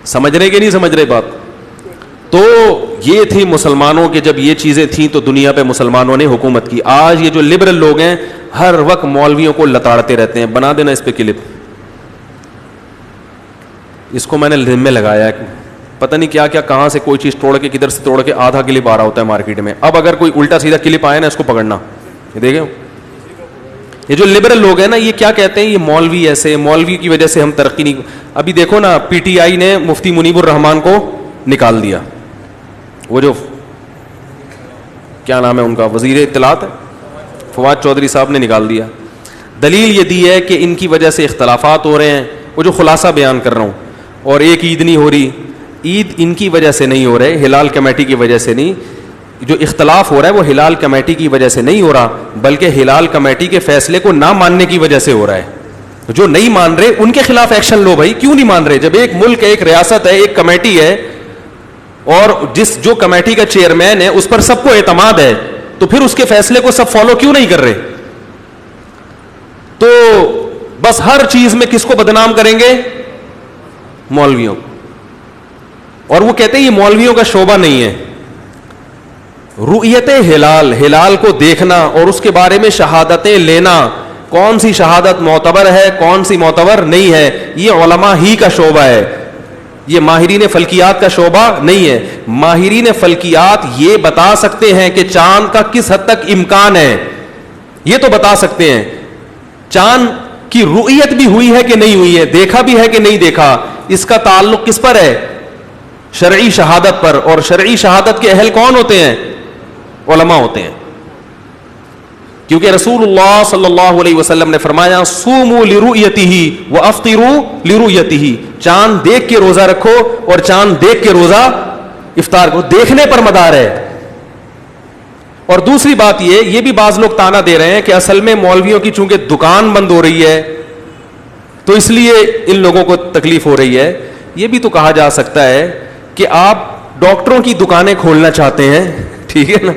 سمجھ رہے کہ نہیں سمجھ رہے بات؟ تو یہ تھی مسلمانوں کے جب یہ چیزیں تھیں تو دنیا پہ مسلمانوں نے حکومت کی. آج یہ جو لبرل لوگ ہیں ہر وقت مولویوں کو لتاڑتے رہتے ہیں. بنا دینا اس پہ کلپ, اس کو میں نے ذمہ لگایا ہے. پتہ نہیں کیا کیا کہاں سے کوئی چیز توڑ کے کدھر سے توڑ کے آدھا کلپ آ رہا ہوتا ہے مارکیٹ میں. اب اگر کوئی الٹا سیدھا کلپ آئے نا اس کو پکڑنا. یہ دیکھیں یہ جو لبرل لوگ ہیں نا یہ کیا کہتے ہیں, یہ مولوی ایسے, مولوی کی وجہ سے ہم ترقی نہیں. ابھی دیکھو نا پی ٹی آئی نے مفتی منیب الرحمان کو نکال دیا. وہ جو کیا نام ہے ان کا, وزیر اطلاعات فواد چودھری صاحب نے نکال دیا.
دلیل یہ دی ہے کہ ان کی وجہ سے اختلافات ہو رہے ہیں. وہ جو خلاصہ بیان کر رہا ہوں, اور ایک عید نہیں ہو رہی, عید ان کی وجہ سے نہیں ہو رہے, ہلال کمیٹی کی وجہ سے نہیں. جو اختلاف ہو رہا ہے وہ ہلال کمیٹی کی وجہ سے نہیں ہو رہا, بلکہ ہلال کمیٹی کے فیصلے کو نہ ماننے کی وجہ سے ہو رہا ہے. جو نہیں مان رہے ان کے خلاف ایکشن لو بھائی. کیوں نہیں مان رہے؟ جب ایک ملک ہے, ایک ریاست ہے, ایک کمیٹی ہے, اور جو کمیٹی کا چیئرمین ہے اس پر سب کو اعتماد ہے, تو پھر اس کے فیصلے کو سب فالو کیوں نہیں کر رہے؟ تو بس ہر چیز میں کس کو بدنام کریں گے؟ مولویوں. اور وہ کہتے ہیں یہ مولویوں کا شعبہ نہیں ہے. رؤیت ہلال, ہلال کو دیکھنا اور اس کے بارے میں شہادتیں لینا, کون سی شہادت معتبر ہے کون سی معتبر نہیں ہے, یہ علماء ہی کا شعبہ ہے. یہ ماہرین فلکیات کا شعبہ نہیں ہے. ماہرین فلکیات یہ بتا سکتے ہیں کہ چاند کا کس حد تک امکان ہے, یہ تو بتا سکتے ہیں. چاند کی رؤیت بھی ہوئی ہے کہ نہیں ہوئی ہے, دیکھا بھی ہے کہ نہیں دیکھا, اس کا تعلق کس پر ہے؟ شرعی شہادت پر. اور شرعی شہادت کے اہل کون ہوتے ہیں؟ علماء ہوتے ہیں. کیونکہ رسول اللہ صلی اللہ علیہ وسلم نے فرمایا صوموا لرؤیتہ وافطروا لرؤیتہ, چاند دیکھ کے روزہ رکھو اور چاند دیکھ کے روزہ افطار کرو. دیکھنے پر مدار ہے. اور دوسری بات یہ بھی بعض لوگ تانا دے رہے ہیں کہ اصل میں مولویوں کی چونکہ دکان بند ہو رہی ہے تو اس لیے ان لوگوں کو تکلیف ہو رہی ہے. یہ بھی تو کہا جا سکتا ہے کہ آپ ڈاکٹروں کی دکانیں کھولنا چاہتے ہیں, ٹھیک ہے نا,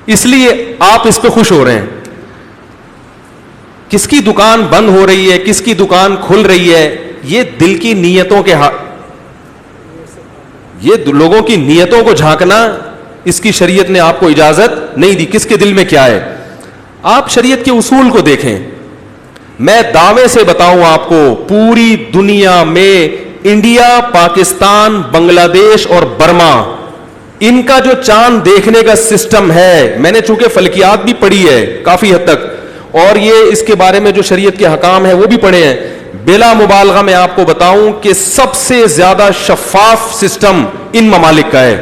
اس لیے آپ اس پہ خوش ہو رہے ہیں. کس کی دکان بند ہو رہی ہے, کس کی دکان کھل رہی ہے, یہ دل کی نیتوں کے یہ لوگوں کی نیتوں کو جھانکنا اس کی شریعت نے آپ کو اجازت نہیں دی. کس کے دل میں کیا ہے؟ آپ شریعت کے اصول کو دیکھیں. میں دعوے سے بتاؤں آپ کو, پوری دنیا میں انڈیا, پاکستان, بنگلہ دیش اور برما, ان کا جو چاند دیکھنے کا سسٹم ہے, میں نے چونکہ فلکیات بھی پڑھی ہے کافی حد تک, اور یہ اس کے بارے میں جو شریعت کے حکام ہیں وہ بھی پڑھے ہیں, بلا مبالغہ میں آپ کو بتاؤں کہ سب سے زیادہ شفاف سسٹم ان ممالک کا ہے.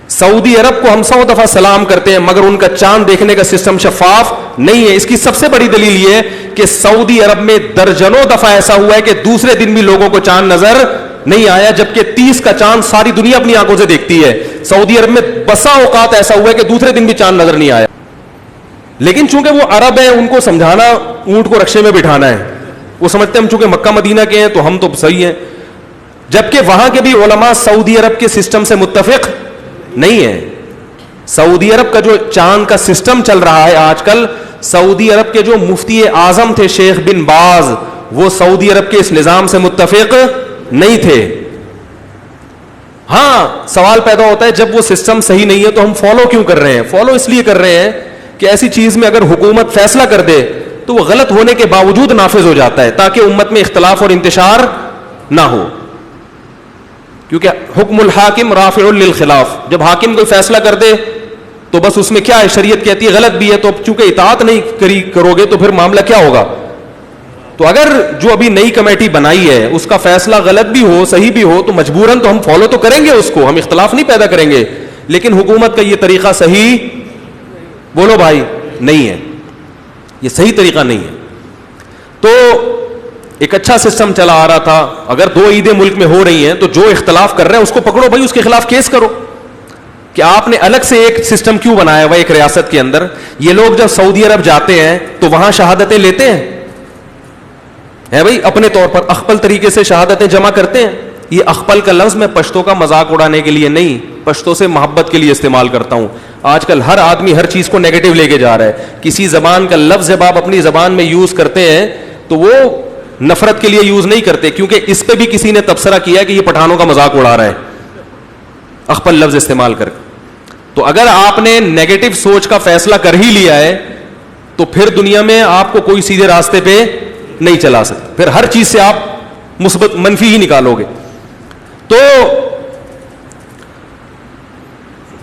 سعودی عرب کو ہم 100 دفعہ سلام کرتے ہیں مگر ان کا چاند دیکھنے کا سسٹم شفاف نہیں ہے. اس کی سب سے بڑی دلیل یہ ہے کہ سعودی عرب میں درجنوں دفعہ ایسا ہوا ہے کہ دوسرے دن بھی لوگوں کو چاند نظر نہیں آیا, جبکہ 30 کا چاند ساری دنیا اپنی آنکھوں سے دیکھتی ہے. سعودی عرب میں بسا اوقات ایسا ہوا ہے کہ دوسرے دن بھی چاند نظر نہیں آیا. لیکن چونکہ وہ عرب ہیں, ان کو سمجھانا اونٹ کو رکشے میں بٹھانا ہے. وہ سمجھتے ہیں ہم چونکہ مکہ مدینہ کے ہیں تو ہم تو صحیح ہیں, جبکہ وہاں کے بھی علماء سعودی عرب کے سسٹم سے متفق نہیں ہے. سعودی عرب کا جو چاند کا سسٹم چل رہا ہے آج کل, سعودی عرب کے جو مفتی اعظم تھے شیخ بن باز, وہ سعودی عرب کے اس نظام سے متفق نہیں تھے. ہاں سوال پیدا ہوتا ہے جب وہ سسٹم صحیح نہیں ہے تو ہم فالو کیوں کر رہے ہیں؟ فالو اس لیے کر رہے ہیں کہ ایسی چیز میں اگر حکومت فیصلہ کر دے تو وہ غلط ہونے کے باوجود نافذ ہو جاتا ہے تاکہ امت میں اختلاف اور انتشار نہ ہو. کیونکہ حکم الحاکم رافع للخلاف, جب حاکم کوئی فیصلہ کر دے تو بس اس میں کیا ہے, شریعت کہتی ہے غلط بھی ہے, تو چونکہ اطاعت نہیں کرو گے تو پھر معاملہ کیا ہوگا؟ تو اگر جو ابھی نئی کمیٹی بنائی ہے اس کا فیصلہ غلط بھی ہو صحیح بھی ہو تو مجبوراً تو ہم فالو تو کریں گے اس کو, ہم اختلاف نہیں پیدا کریں گے. لیکن حکومت کا یہ طریقہ صحیح, بولو بھائی, نہیں ہے, یہ صحیح طریقہ نہیں ہے. تو ایک اچھا سسٹم چلا آ رہا تھا. اگر 2 عیدیں ملک میں ہو رہی ہیں تو جو اختلاف کر رہے ہیں اس کو پکڑو بھائی, اس کے خلاف کیس کرو. کہ آپ نے الگ سے ایک سسٹم کیوں بنایا ہوا ایک ریاست کے اندر؟ یہ لوگ جب سعودی عرب جاتے ہیں تو وہاں شہادتیں لیتے ہیں بھائی, اپنے طور پر اخپل طریقے سے شہادتیں جمع کرتے ہیں. یہ اخپل کا لفظ میں پشتوں کا مذاق اڑانے کے لیے نہیں, پشتوں سے محبت کے لیے استعمال کرتا ہوں. آج کل ہر آدمی ہر چیز کو نیگیٹو لے کے جا رہا ہے. کسی زبان کا لفظ جب آپ اپنی زبان میں یوز کرتے ہیں تو وہ نفرت کے لیے یوز نہیں کرتے, کیونکہ اس پہ بھی کسی نے تبصرہ کیا کہ یہ پٹھانوں کا مذاق اڑا رہا ہے اخپل لفظ استعمال کر کے. تو اگر آپ نے نیگیٹو سوچ کا فیصلہ کر ہی لیا ہے تو پھر دنیا میں آپ کو کوئی سیدھے راستے پہ نہیں چلا سکتا, پھر ہر چیز سے آپ مثبت منفی ہی نکالو گے. تو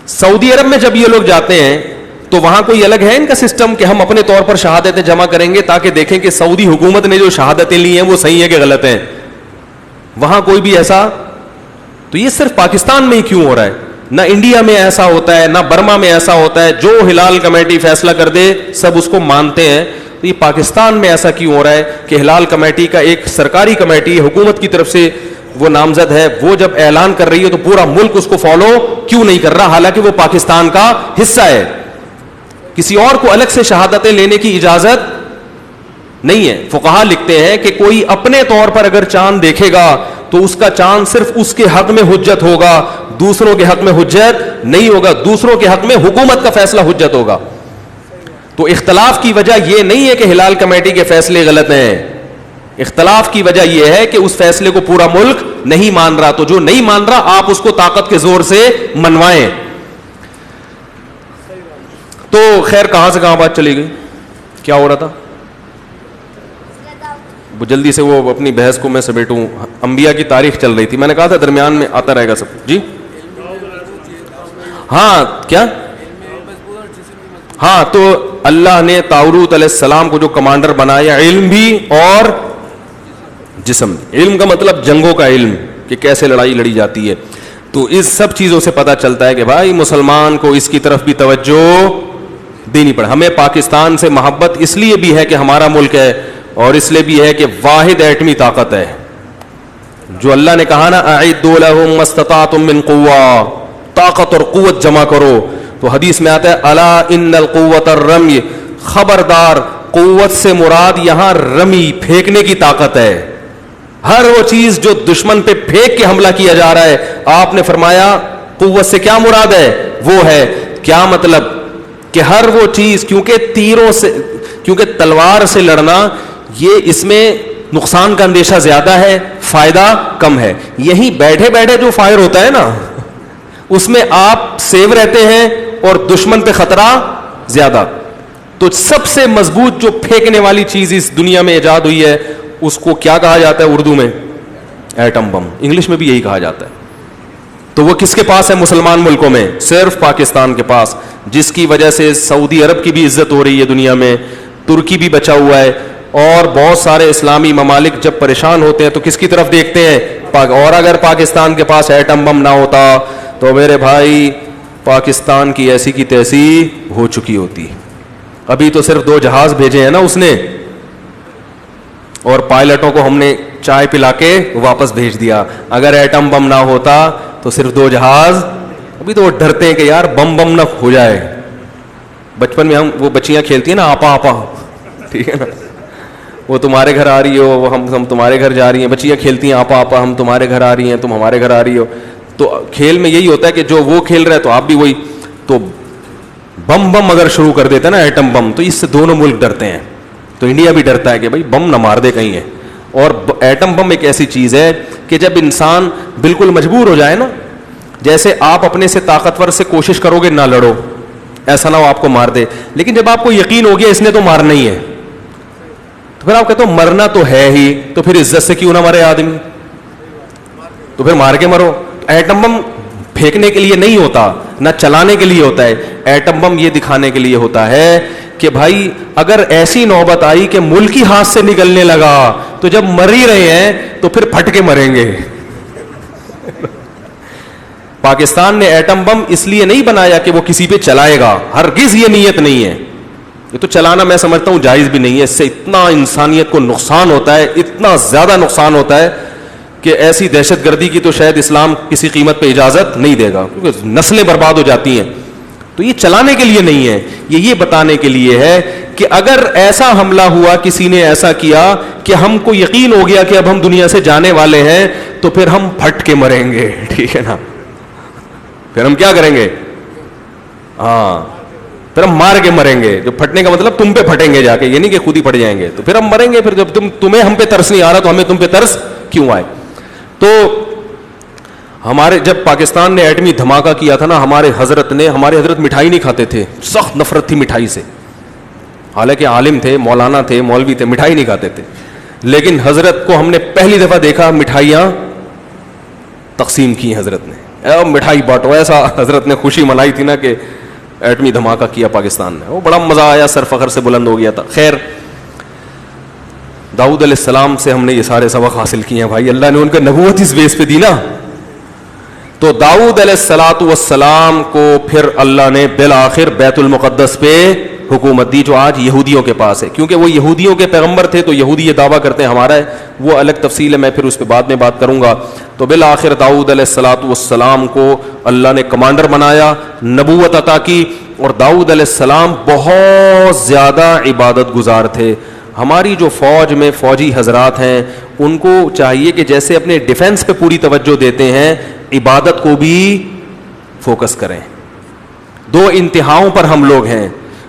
سعودی عرب میں جب یہ لوگ جاتے ہیں تو وہاں کوئی الگ ہے ان کا سسٹم کہ ہم اپنے طور پر شہادتیں جمع کریں گے تاکہ دیکھیں کہ سعودی حکومت نے جو شہادتیں لی ہیں وہ صحیح ہیں کہ غلط ہیں؟ وہاں کوئی بھی ایسا, تو یہ صرف پاکستان میں ہی کیوں ہو رہا ہے؟ نہ انڈیا میں ایسا ہوتا ہے، نہ برما میں ایسا ہوتا ہے. جو ہلال کمیٹی فیصلہ کر دے سب اس کو مانتے ہیں. تو یہ پاکستان میں ایسا کیوں ہو رہا ہے کہ ہلال کمیٹی کا ایک سرکاری کمیٹی حکومت کی طرف سے وہ نامزد ہے، وہ جب اعلان کر رہی ہے تو پورا ملک اس کو فالو کیوں نہیں کر رہا، حالانکہ وہ پاکستان کا حصہ ہے. کسی اور کو الگ سے شہادتیں لینے کی اجازت نہیں ہے. فقہا لکھتے ہیں کہ کوئی اپنے طور پر اگر چاند دیکھے گا تو اس کا چاند صرف اس کے حق میں حجت ہوگا، دوسروں کے حق میں حجت نہیں ہوگا. دوسروں کے حق میں حکومت کا فیصلہ حجت ہوگا. تو اختلاف کی وجہ یہ نہیں ہے کہ ہلال کمیٹی کے فیصلے غلط ہیں، اختلاف کی وجہ یہ ہے کہ اس فیصلے کو پورا ملک نہیں مان رہا. تو جو نہیں مان رہا آپ اس کو طاقت کے زور سے منوائیں. تو خیر کہاں سے کہاں بات چلی گئی، کیا ہو رہا تھا؟ جلدی سے وہ اپنی بحث کو میں سمیٹوں. انبیاء کی تاریخ چل رہی تھی، میں نے کہا تھا درمیان میں آتا رہے گا سب. جی ہاں کیا؟ ہاں تو اللہ نے طالوت علیہ السلام کو جو کمانڈر بنایا، علم بھی اور جسم. علم کا مطلب جنگوں کا علم کہ کیسے لڑائی لڑی جاتی ہے. تو اس سب چیزوں سے پتہ چلتا ہے کہ بھائی مسلمان کو اس کی طرف بھی توجہ دینی پڑے. ہمیں پاکستان سے محبت اس لیے بھی ہے کہ ہمارا ملک ہے، اور اس لیے بھی ہے کہ واحد ایٹمی طاقت ہے. جو اللہ نے کہا نا اعدوا لهم ما استطعتم من قوة، طاقت اور قوت جمع کرو. تو حدیث میں آتا ہے الا ان القوة الرمی، خبردار قوت سے مراد یہاں رمی پھینکنے کی طاقت ہے. ہر وہ چیز جو دشمن پہ پھینک کے حملہ کیا جا رہا ہے، آپ نے فرمایا قوت سے کیا مراد ہے؟ وہ ہے کیا مطلب کہ ہر وہ چیز، کیونکہ تیروں سے، کیونکہ تلوار سے لڑنا یہ اس میں نقصان کا اندیشہ زیادہ ہے، فائدہ کم ہے. یہیں بیٹھے بیٹھے جو فائر ہوتا ہے نا اس میں آپ سیو رہتے ہیں اور دشمن پہ خطرہ زیادہ. تو سب سے مضبوط جو پھینکنے والی چیز اس دنیا میں ایجاد ہوئی ہے اس کو کیا کہا جاتا ہے اردو میں؟ Atom bomb. انگلش میں بھی یہی کہا جاتا ہے. تو وہ کس کے پاس ہے مسلمان ملکوں میں؟ صرف پاکستان کے پاس، جس کی وجہ سے سعودی عرب کی بھی عزت ہو رہی ہے دنیا میں، ترکی بھی بچا ہوا ہے، اور بہت سارے اسلامی ممالک جب پریشان ہوتے ہیں تو کس کی طرف دیکھتے ہیں؟ اور اگر پاکستان کے پاس ایٹم بم نہ ہوتا تو میرے بھائی پاکستان کی ایسی کی تیسی ہو چکی ہوتی. ابھی تو صرف 2 جہاز بھیجے ہیں نا اس نے، اور پائلٹوں کو ہم نے چائے پلا کے واپس بھیج دیا. اگر ایٹم بم نہ ہوتا تو صرف 2 جہاز. ابھی تو وہ ڈرتے ہیں کہ یار بم نہ ہو جائے. بچپن میں ہم وہ بچیاں کھیلتی ہیں نا آپا آپا، ٹھیک ہے نا، وہ تمہارے گھر آ رہی ہو، ہم تمہارے گھر جا رہی ہیں. بچیاں کھیلتی ہیں آپا آپا، ہم تمہارے گھر آ رہی ہیں، تم ہمارے گھر آ رہی ہو. تو کھیل میں یہی ہوتا ہے کہ جو وہ کھیل رہا ہے تو آپ بھی وہی. تو بم اگر شروع کر دیتے نا ایٹم بم، تو اس سے دونوں ملک ڈرتے ہیں. تو انڈیا بھی ڈرتا ہے کہ بھائی بم نہ مار دے کہیں ہے. اور ایٹم بم ایک ایسی چیز ہے کہ جب انسان بالکل مجبور ہو جائے نا، جیسے آپ اپنے سے طاقتور سے کوشش کرو گے نہ لڑو، ایسا نہ ہو آپ کو مار دے، لیکن جب آپ کو یقین ہو گیا اس نے تو مارنا ہی ہے، تو پھر آپ کہتے ہو مرنا تو ہے ہی، تو پھر عزت سے کیوں نہ مرے آدمی، تو پھر مار کے مرو. ایٹم بم پھینکنے کے لیے نہیں ہوتا، نہ چلانے کے لیے ہوتا ہے. ایٹم بم یہ دکھانے کے لیے ہوتا ہے کہ بھائی اگر ایسی نوبت آئی کہ ملک ہی ہاتھ سے نکلنے لگا تو جب مر ہی رہے ہیں تو پھر پھٹ کے مریں گے. پاکستان نے ایٹم بم اس لیے نہیں بنایا کہ وہ کسی پہ چلائے گا، ہرگز یہ نیت نہیں ہے. یہ تو چلانا میں سمجھتا ہوں جائز بھی نہیں ہے. اس سے اتنا انسانیت کو نقصان ہوتا ہے، اتنا زیادہ نقصان ہوتا ہے کہ ایسی دہشت گردی کی تو شاید اسلام کسی قیمت پہ اجازت نہیں دے گا، کیونکہ نسلیں برباد ہو جاتی ہیں. تو یہ چلانے کے لیے نہیں ہے، یہ بتانے کے لیے ہے کہ اگر ایسا حملہ ہوا، کسی نے ایسا کیا کہ ہم کو یقین ہو گیا کہ اب ہم دنیا سے جانے والے ہیں، تو پھر ہم پھٹ کے مریں گے. ٹھیک ہے نا، پھر ہم کیا کریں گے؟ ہاں پھر ہم مار کے مریں گے. جو پھٹنے کا مطلب تم پہ پھٹیں گے جا کے، یہ نہیں کہ خود ہی پھٹ جائیں گے. تو پھر ہم مریں گے. پھر جب تمہیں ہم پہ ترس نہیں آ رہا تو ہمیں تم پہ ترس کیوں آئے؟ تو ہمارے جب پاکستان نے ایٹمی دھماکہ کیا تھا نا، ہمارے حضرت مٹھائی نہیں کھاتے تھے، سخت نفرت تھی مٹھائی سے. حالانکہ عالم تھے، مولانا تھے، مولوی تھے، مٹھائی نہیں کھاتے تھے. لیکن حضرت کو ہم نے پہلی دفعہ دیکھا مٹھائیاں تقسیم کی حضرت نے، مٹھائی بانٹو. ایسا حضرت نے خوشی منائی تھی نا کہ ایٹمی دھماکہ کیا پاکستان نے. وہ بڑا مزہ آیا، سر فخر سے بلند ہو گیا تھا. خیر، داؤد علیہ السلام سے ہم نے یہ سارے سبق حاصل کیے ہیں بھائی. اللہ نے ان کو نبوت اس بیس پہ دی نا تو داؤد علیہ الصلوۃ والسلام کو پھر اللہ نے بالآخر بیت المقدس پہ حکومت دی، جو آج یہودیوں کے پاس ہے. کیونکہ وہ یہودیوں کے پیغمبر تھے تو یہودی یہ دعویٰ کرتے ہیں ہمارا ہے، وہ الگ تفصیل ہے، میں پھر اس پہ بعد میں بات کروں گا. تو بالآخر داؤد علیہ الصلوۃ والسلام کو اللہ نے کمانڈر بنایا، نبوت عطا کی. اور داؤد علیہ السلام بہت زیادہ عبادت گزار تھے. ہماری جو فوج میں فوجی حضرات ہیں ان کو چاہیے کہ جیسے اپنے ڈیفنس پہ پوری توجہ دیتے ہیں، عبادت کو بھی فوکس کریں. دو انتہاؤں پر ہم لوگ ہیں،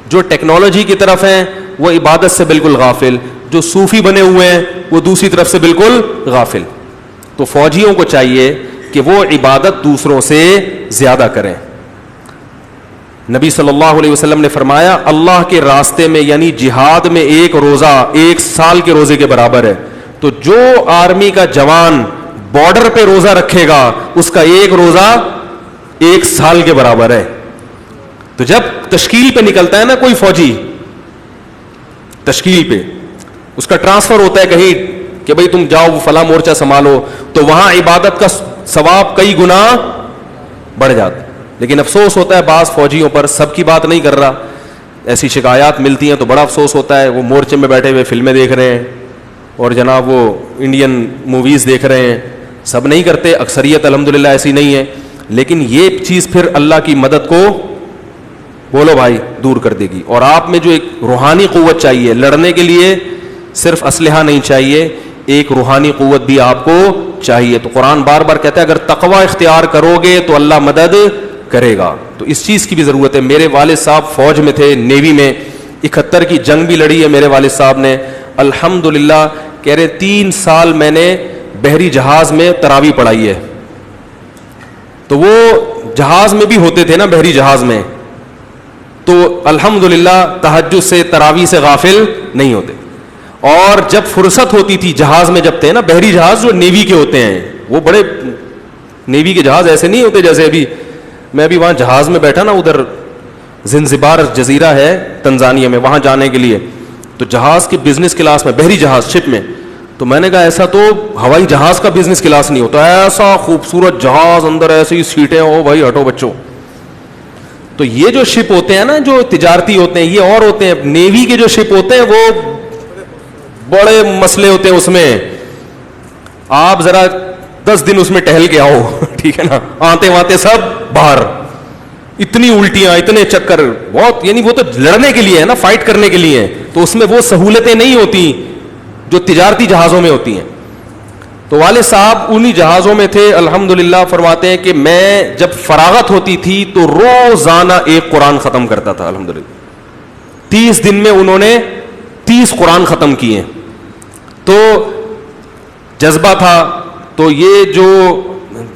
جو ٹیکنالوجی کی طرف ہیں وہ عبادت سے بالکل غافل، جو صوفی بنے ہوئے ہیں وہ دوسری طرف سے بالکل غافل. تو فوجیوں کو چاہیے کہ وہ عبادت دوسروں سے زیادہ کریں. نبی صلی اللہ علیہ وسلم نے فرمایا اللہ کے راستے میں یعنی جہاد میں ایک روزہ 1 سال کے روزے کے برابر ہے. تو جو آرمی کا جوان بارڈر پہ روزہ رکھے گا اس کا ایک روزہ 1 سال کے برابر ہے. تو جب تشکیل پہ نکلتا ہے نا کوئی فوجی، تشکیل پہ اس کا ٹرانسفر ہوتا ہے کہیں کہ بھئی تم جاؤ فلاں مورچہ سنبھالو، تو وہاں عبادت کا ثواب کئی گنا بڑھ جاتا. لیکن افسوس ہوتا ہے بعض فوجیوں پر، سب کی بات نہیں کر رہا، ایسی شکایات ملتی ہیں تو بڑا افسوس ہوتا ہے. وہ مورچے میں بیٹھے ہوئے فلمیں دیکھ رہے ہیں اور جناب وہ انڈین موویز دیکھ رہے ہیں. سب نہیں کرتے، اکثریت الحمدللہ ایسی نہیں ہے، لیکن یہ چیز پھر اللہ کی مدد کو بولو بھائی دور کر دے گی. اور آپ میں جو ایک روحانی قوت چاہیے لڑنے کے لیے، صرف اسلحہ نہیں چاہیے، ایک روحانی قوت بھی آپ کو چاہیے. تو قرآن بار بار کہتا ہے اگر تقوی اختیار کرو گے تو اللہ مدد کرے گا. تو اس چیز کی بھی ضرورت ہے. میرے والد صاحب فوج میں تھے، نیوی میں، 71 کی جنگ بھی لڑی ہے میرے والد صاحب نے. الحمدللہ کہہ رہے 3 سال میں نے بحری جہاز میں تراویح پڑھائی ہے. تو وہ جہاز میں بھی ہوتے تھے نا، بحری جہاز میں، تو الحمدللہ تہجد سے تراویح سے غافل نہیں ہوتے. اور جب فرصت ہوتی تھی جہاز میں، جب تھے نا بحری جہاز جو نیوی کے ہوتے ہیں، وہ بڑے نیوی کے جہاز ایسے نہیں ہوتے جیسے ابھی میں بھی وہاں جہاز میں بیٹھا نا، ادھر زنزبار جزیرہ ہے تنزانیہ میں، وہاں جانے کے لیے تو جہاز کی بزنس کلاس میں، بحری جہاز شپ میں، تو میں نے کہا ایسا تو ہوائی جہاز کا بزنس کلاس نہیں ہوتا، ایسا خوبصورت جہاز، اندر ایسی سیٹیں، او بھائی ہٹو بچوں. تو یہ جو شپ ہوتے ہیں نا جو تجارتی ہوتے ہیں یہ اور ہوتے ہیں. نیوی کے جو شپ ہوتے ہیں وہ بڑے مسئلے ہوتے ہیں، اس میں آپ ذرا 10 دن اس میں ٹہل کے آؤ ٹھیک ہے نا، آتے واتے سب باہر، اتنی الٹیاں، اتنے چکر، بہت، یعنی وہ تو لڑنے کے لیے ہے نا، فائٹ کرنے کے لیے، تو اس میں وہ سہولتیں نہیں ہوتی جو تجارتی جہازوں میں ہوتی ہیں. تو والد صاحب انہی جہازوں میں تھے. الحمدللہ فرماتے ہیں کہ میں جب فراغت ہوتی تھی تو روزانہ ایک قرآن ختم کرتا تھا. الحمدللہ 30 دن میں انہوں نے 30 قرآن ختم کیے. تو جذبہ تھا. تو یہ جو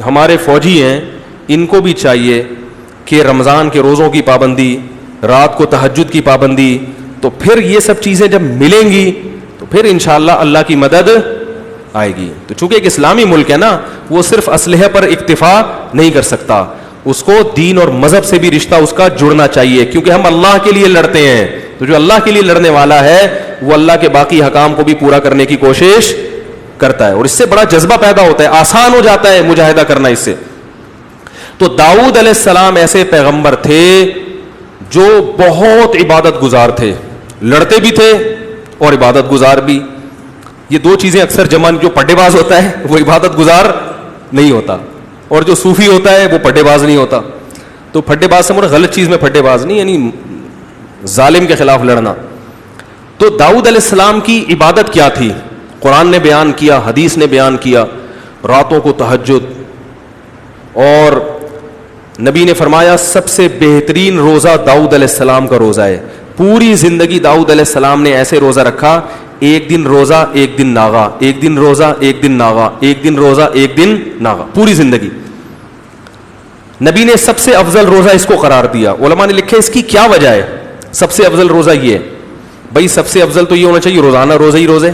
ہمارے فوجی ہیں ان کو بھی چاہیے کہ رمضان کے روزوں کی پابندی، رات کو تہجد کی پابندی، تو پھر یہ سب چیزیں جب ملیں گی تو پھر انشاءاللہ اللہ کی مدد آئے گی. تو چونکہ ایک اسلامی ملک ہے نا، وہ صرف اسلحے پر اکتفا نہیں کر سکتا، اس کو دین اور مذہب سے بھی رشتہ اس کا جڑنا چاہیے، کیونکہ ہم اللہ کے لیے لڑتے ہیں. تو جو اللہ کے لیے لڑنے والا ہے وہ اللہ کے باقی حکام کو بھی پورا کرنے کی کوشش کرتا ہے، اور اس سے بڑا جذبہ پیدا ہوتا ہے، آسان ہو جاتا ہے مجاہدہ کرنا اس سے. تو داؤد علیہ السلام ایسے پیغمبر تھے جو بہت عبادت گزار تھے، لڑتے بھی تھے اور عبادت گزار بھی. یہ دو چیزیں اکثر جمع، جو پڈے باز ہوتا ہے وہ عبادت گزار نہیں ہوتا، اور جو صوفی ہوتا ہے وہ پڈے باز نہیں ہوتا. تو پڈے باز سے مراد غلط چیز میں پڈے باز نہیں، یعنی ظالم کے خلاف لڑنا. تو داؤد علیہ السلام کی عبادت کیا تھی؟ قرآن نے بیان کیا، حدیث نے بیان کیا، راتوں کو تہجد. اور نبی نے فرمایا سب سے بہترین روزہ داؤد علیہ السلام کا روزہ ہے. پوری زندگی داؤد علیہ السلام نے ایسے روزہ رکھا، ایک دن روزہ ایک دن ناغا، ایک دن روزہ ایک دن ناغا، ایک دن روزہ ایک دن ناغا، پوری زندگی. نبی نے سب سے افضل روزہ اس کو قرار دیا. علماء نے لکھے اس کی کیا وجہ ہے. سب سے افضل روزہ یہ ہے، بھائی سب سے افضل تو یہ ہونا چاہیے روزانہ روزہ ہی روزے.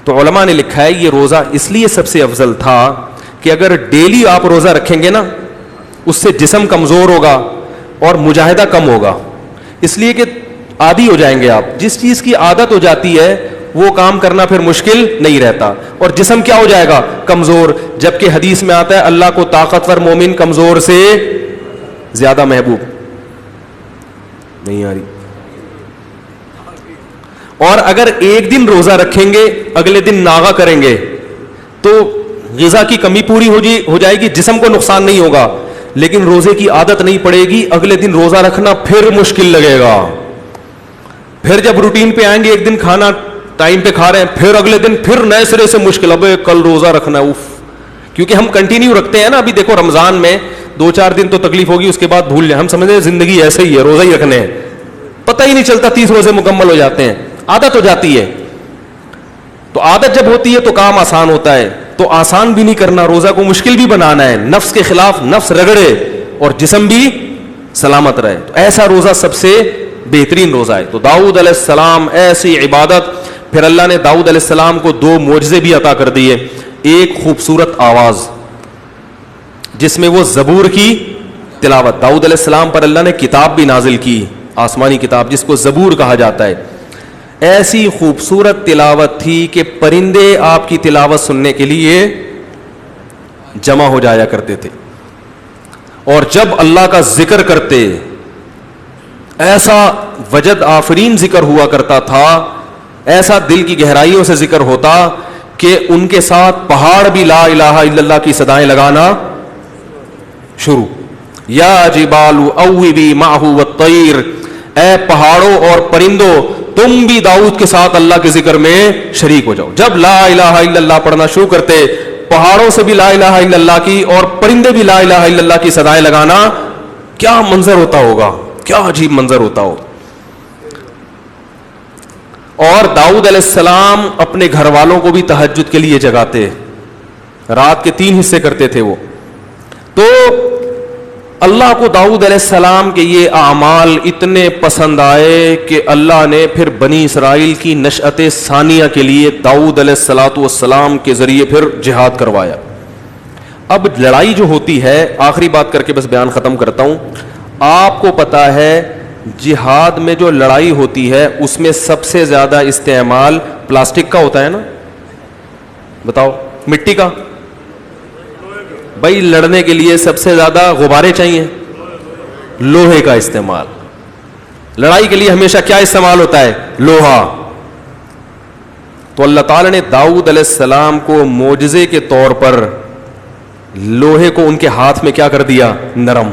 تو علماء نے لکھا ہے یہ روزہ اس لیے سب سے افضل تھا کہ اگر ڈیلی آپ روزہ رکھیں گے نا، اس سے جسم کمزور ہوگا اور مجاہدہ کم ہوگا. اس لیے کہ عادی ہو جائیں گے آپ، جس چیز کی عادت ہو جاتی ہے وہ کام کرنا پھر مشکل نہیں رہتا, اور جسم کیا ہو جائے گا؟ کمزور. جبکہ حدیث میں آتا ہے اللہ کو طاقتور مومن کمزور سے زیادہ محبوب. نہیں آ رہی. اور اگر ایک دن روزہ رکھیں گے, اگلے دن ناغا کریں گے, تو غذا کی کمی پوری ہو جائے گی, جسم کو نقصان نہیں ہوگا, لیکن روزے کی عادت نہیں پڑے گی, اگلے دن روزہ رکھنا پھر مشکل لگے گا. پھر جب روٹین پہ آئیں گے, ایک دن کھانا ٹائم پہ کھا رہے ہیں, پھر اگلے دن پھر نئے سرے سے مشکل, اب کل روزہ رکھنا ہے, اوف. کیونکہ ہم کنٹینیو رکھتے ہیں نا. ابھی دیکھو رمضان میں 2-4 دن تو تکلیف ہوگی, اس کے بعد بھول جائیں. ہم سمجھتے ہیں زندگی ایسے ہی ہے, روزہ ہی رکھنے ہیں, پتہ ہی نہیں چلتا 30 روزے مکمل ہو جاتے ہیں, عادت ہو جاتی ہے. تو عادت جب ہوتی ہے تو کام آسان ہوتا ہے. تو آسان بھی نہیں کرنا, روزہ کو مشکل بھی بنانا ہے, نفس کے خلاف نفس رگڑے اور جسم بھی سلامت رہے. تو ایسا روزہ سب سے بہترین روزہ ہے. تو داؤد علیہ السلام ایسی عبادت. پھر اللہ نے داؤد علیہ السلام کو 2 معجزے بھی عطا کر دیے. ایک خوبصورت آواز جس میں وہ زبور کی تلاوت, داؤد علیہ السلام پر اللہ نے کتاب بھی نازل کی, آسمانی کتاب جس کو زبور کہا جاتا ہے. ایسی خوبصورت تلاوت تھی کہ پرندے آپ کی تلاوت سننے کے لیے جمع ہو جایا کرتے تھے, اور جب اللہ کا ذکر کرتے ایسا وجد آفرین ذکر ہوا کرتا تھا, ایسا دل کی گہرائیوں سے ذکر ہوتا کہ ان کے ساتھ پہاڑ بھی لا الہ الا اللہ کی صدائیں لگانا شروع. یا جبال اوبی معہ والطیر, اے پہاڑوں اور پرندوں تم بھی داؤد کے ساتھ اللہ کے ذکر میں شریک ہو جاؤ. جب لا الہ الا اللہ پڑھنا شروع کرتے, پہاڑوں سے بھی لا الہ الا اللہ کی اور پرندے بھی لا الہ الا اللہ کی صدائیں لگانا, کیا منظر ہوتا ہوگا, کیا عجیب منظر ہوتا ہو. اور داؤد علیہ السلام اپنے گھر والوں کو بھی تہجد کے لیے جگاتے, رات کے 3 حصے کرتے تھے وہ. تو اللہ کو داؤد علیہ السلام کے یہ اعمال اتنے پسند آئے کہ اللہ نے پھر بنی اسرائیل کی نشأت ثانیہ کے لیے داؤد علیہ السلام کے ذریعے پھر جہاد کروایا. اب لڑائی جو ہوتی ہے, آخری بات کر کے بس بیان ختم کرتا ہوں. آپ کو پتا ہے جہاد میں جو لڑائی ہوتی ہے اس میں سب سے زیادہ استعمال پلاسٹک کا ہوتا ہے نا, بتاؤ, مٹی کا. بھائی لڑنے کے لیے سب سے زیادہ غبارے چاہیے, لوہے کا استعمال. لڑائی کے لیے ہمیشہ کیا استعمال ہوتا ہے؟ لوہا. تو اللہ تعالی نے داؤد علیہ السلام کو معجزے کے طور پر لوہے کو ان کے ہاتھ میں کیا کر دیا؟ نرم.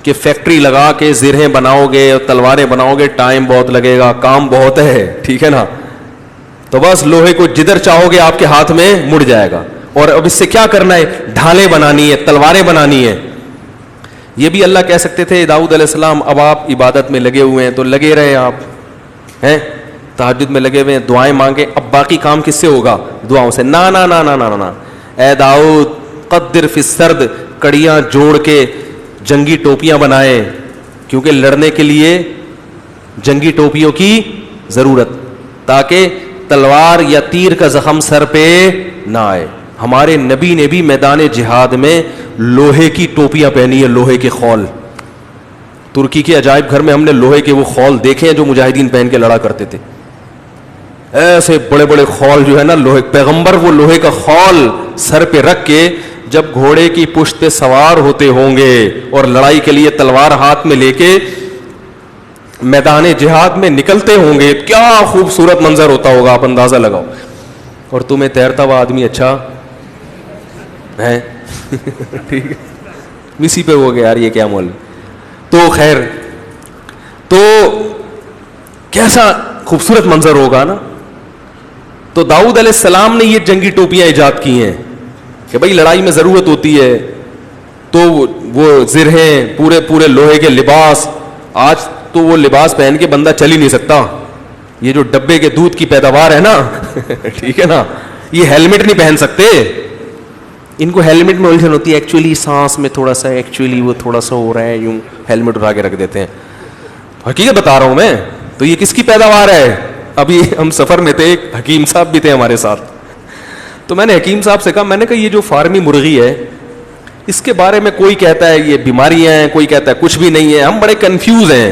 کہ فیکٹری لگا کے زرہیں بناؤ گے اور تلواریں بناؤ گے, ٹائم بہت لگے گا, کام بہت ہے, ٹھیک ہے نا. تو بس لوہے کو جدھر چاہو گے آپ کے ہاتھ میں مڑ جائے گا. اور اب اس سے کیا کرنا ہے؟ ڈھالیں بنانی ہے, تلواریں بنانی ہے. یہ بھی اللہ کہہ سکتے تھے داؤد علیہ السلام اب آپ عبادت میں لگے ہوئے ہیں تو لگے رہے, آپ ہیں تہجد میں لگے ہوئے ہیں, دعائیں مانگے, اب باقی کام کس سے ہوگا؟ دعاؤں سے. نا نا نا نا نا نا, اے داؤد قدر فی السرد, کڑیاں جوڑ کے جنگی ٹوپیاں بنائے, کیونکہ لڑنے کے لیے جنگی ٹوپیوں کی ضرورت, تاکہ تلوار یا تیر کا زخم سر پہ نہ آئے. ہمارے نبی نے بھی میدان جہاد میں لوہے کی ٹوپیاں پہنی ہے, لوہے کے خول. ترکی کے عجائب گھر میں ہم نے لوہے کے وہ خول دیکھے ہیں جو مجاہدین پہن کے لڑا کرتے تھے. ایسے بڑے بڑے خول جو ہے نا لوہے, پیغمبر وہ لوہے کا خول سر پہ رکھ کے جب گھوڑے کی پشت پہ سوار ہوتے ہوں گے اور لڑائی کے لیے تلوار ہاتھ میں لے کے میدان جہاد میں نکلتے ہوں گے, کیا خوبصورت منظر ہوتا ہوگا, آپ اندازہ لگاؤ. اور تمہیں تیرتا ہوا آدمی اچھا ہے, ٹھیک ہے, اسی پہ ہو گیا یار یہ کیا مول. تو خیر, تو کیسا خوبصورت منظر ہوگا نا. تو داؤد علیہ السلام نے یہ جنگی ٹوپیاں ایجاد کی ہیں کہ بھائی لڑائی میں ضرورت ہوتی ہے. تو وہ زرہیں, پورے پورے لوہے کے لباس, آج تو وہ لباس پہن کے بندہ چل ہی نہیں سکتا. یہ جو ڈبے کے دودھ کی پیداوار ہے نا ٹھیک ہے نا, یہ ہیلمٹ نہیں پہن سکتے. ان کو ہیلمٹ میں الجھن ہوتی ہے, ایکچولی سانس میں تھوڑا سا, ایکچولی وہ تھوڑا سا ہو رہا ہے, یوں ہیلمٹ اٹھا کے رکھ دیتے ہیں. حقیقت بتا رہا ہوں میں. تو یہ کس کی پیداوار ہے؟ ابھی ہم سفر میں تھے, ایک حکیم صاحب بھی تھے ہمارے ساتھ. تو میں نے حکیم صاحب سے کہا, میں نے کہا یہ جو فارمی مرغی ہے اس کے بارے میں کوئی کہتا ہے یہ بیماریاں ہیں, کوئی کہتا ہے کچھ بھی نہیں ہے, ہم بڑے کنفیوز ہیں.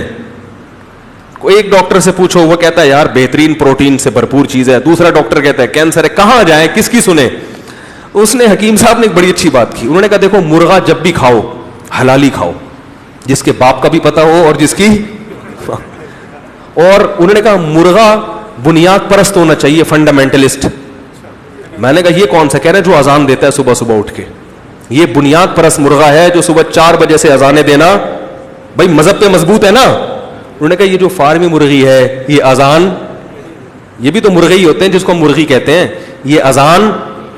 ایک ڈاکٹر سے پوچھو, وہ کہتا ہے یار بہترین پروٹین سے بھرپور چیز ہے, دوسرا ڈاکٹر کہتا ہے کینسر ہے, کہاں جائیں, کس کی سنیں. اس نے, حکیم صاحب نے ایک بڑی اچھی بات کی, انہوں نے کہا دیکھو مرغا جب بھی کھاؤ حلالی کھاؤ, جس کے باپ کا بھی پتا ہو اور جس کی, اور انہوں نے کہا مرغا بنیاد پرست ہونا چاہیے, فنڈامنٹلسٹ. میں نے کہا یہ کون سا؟ کہہ رہے ہیں جو اذان دیتا ہے صبح صبح اٹھ کے, یہ بنیاد پرست مرغا ہے جو صبح 4 بجے سے اذانیں دینا, بھائی مذہب پہ مضبوط ہے نا. انہوں نے کہا یہ جو فارمی مرغی ہے یہ اذان, یہ بھی تو مرغے ہی ہوتے ہیں جس کو ہم مرغی کہتے ہیں, یہ اذان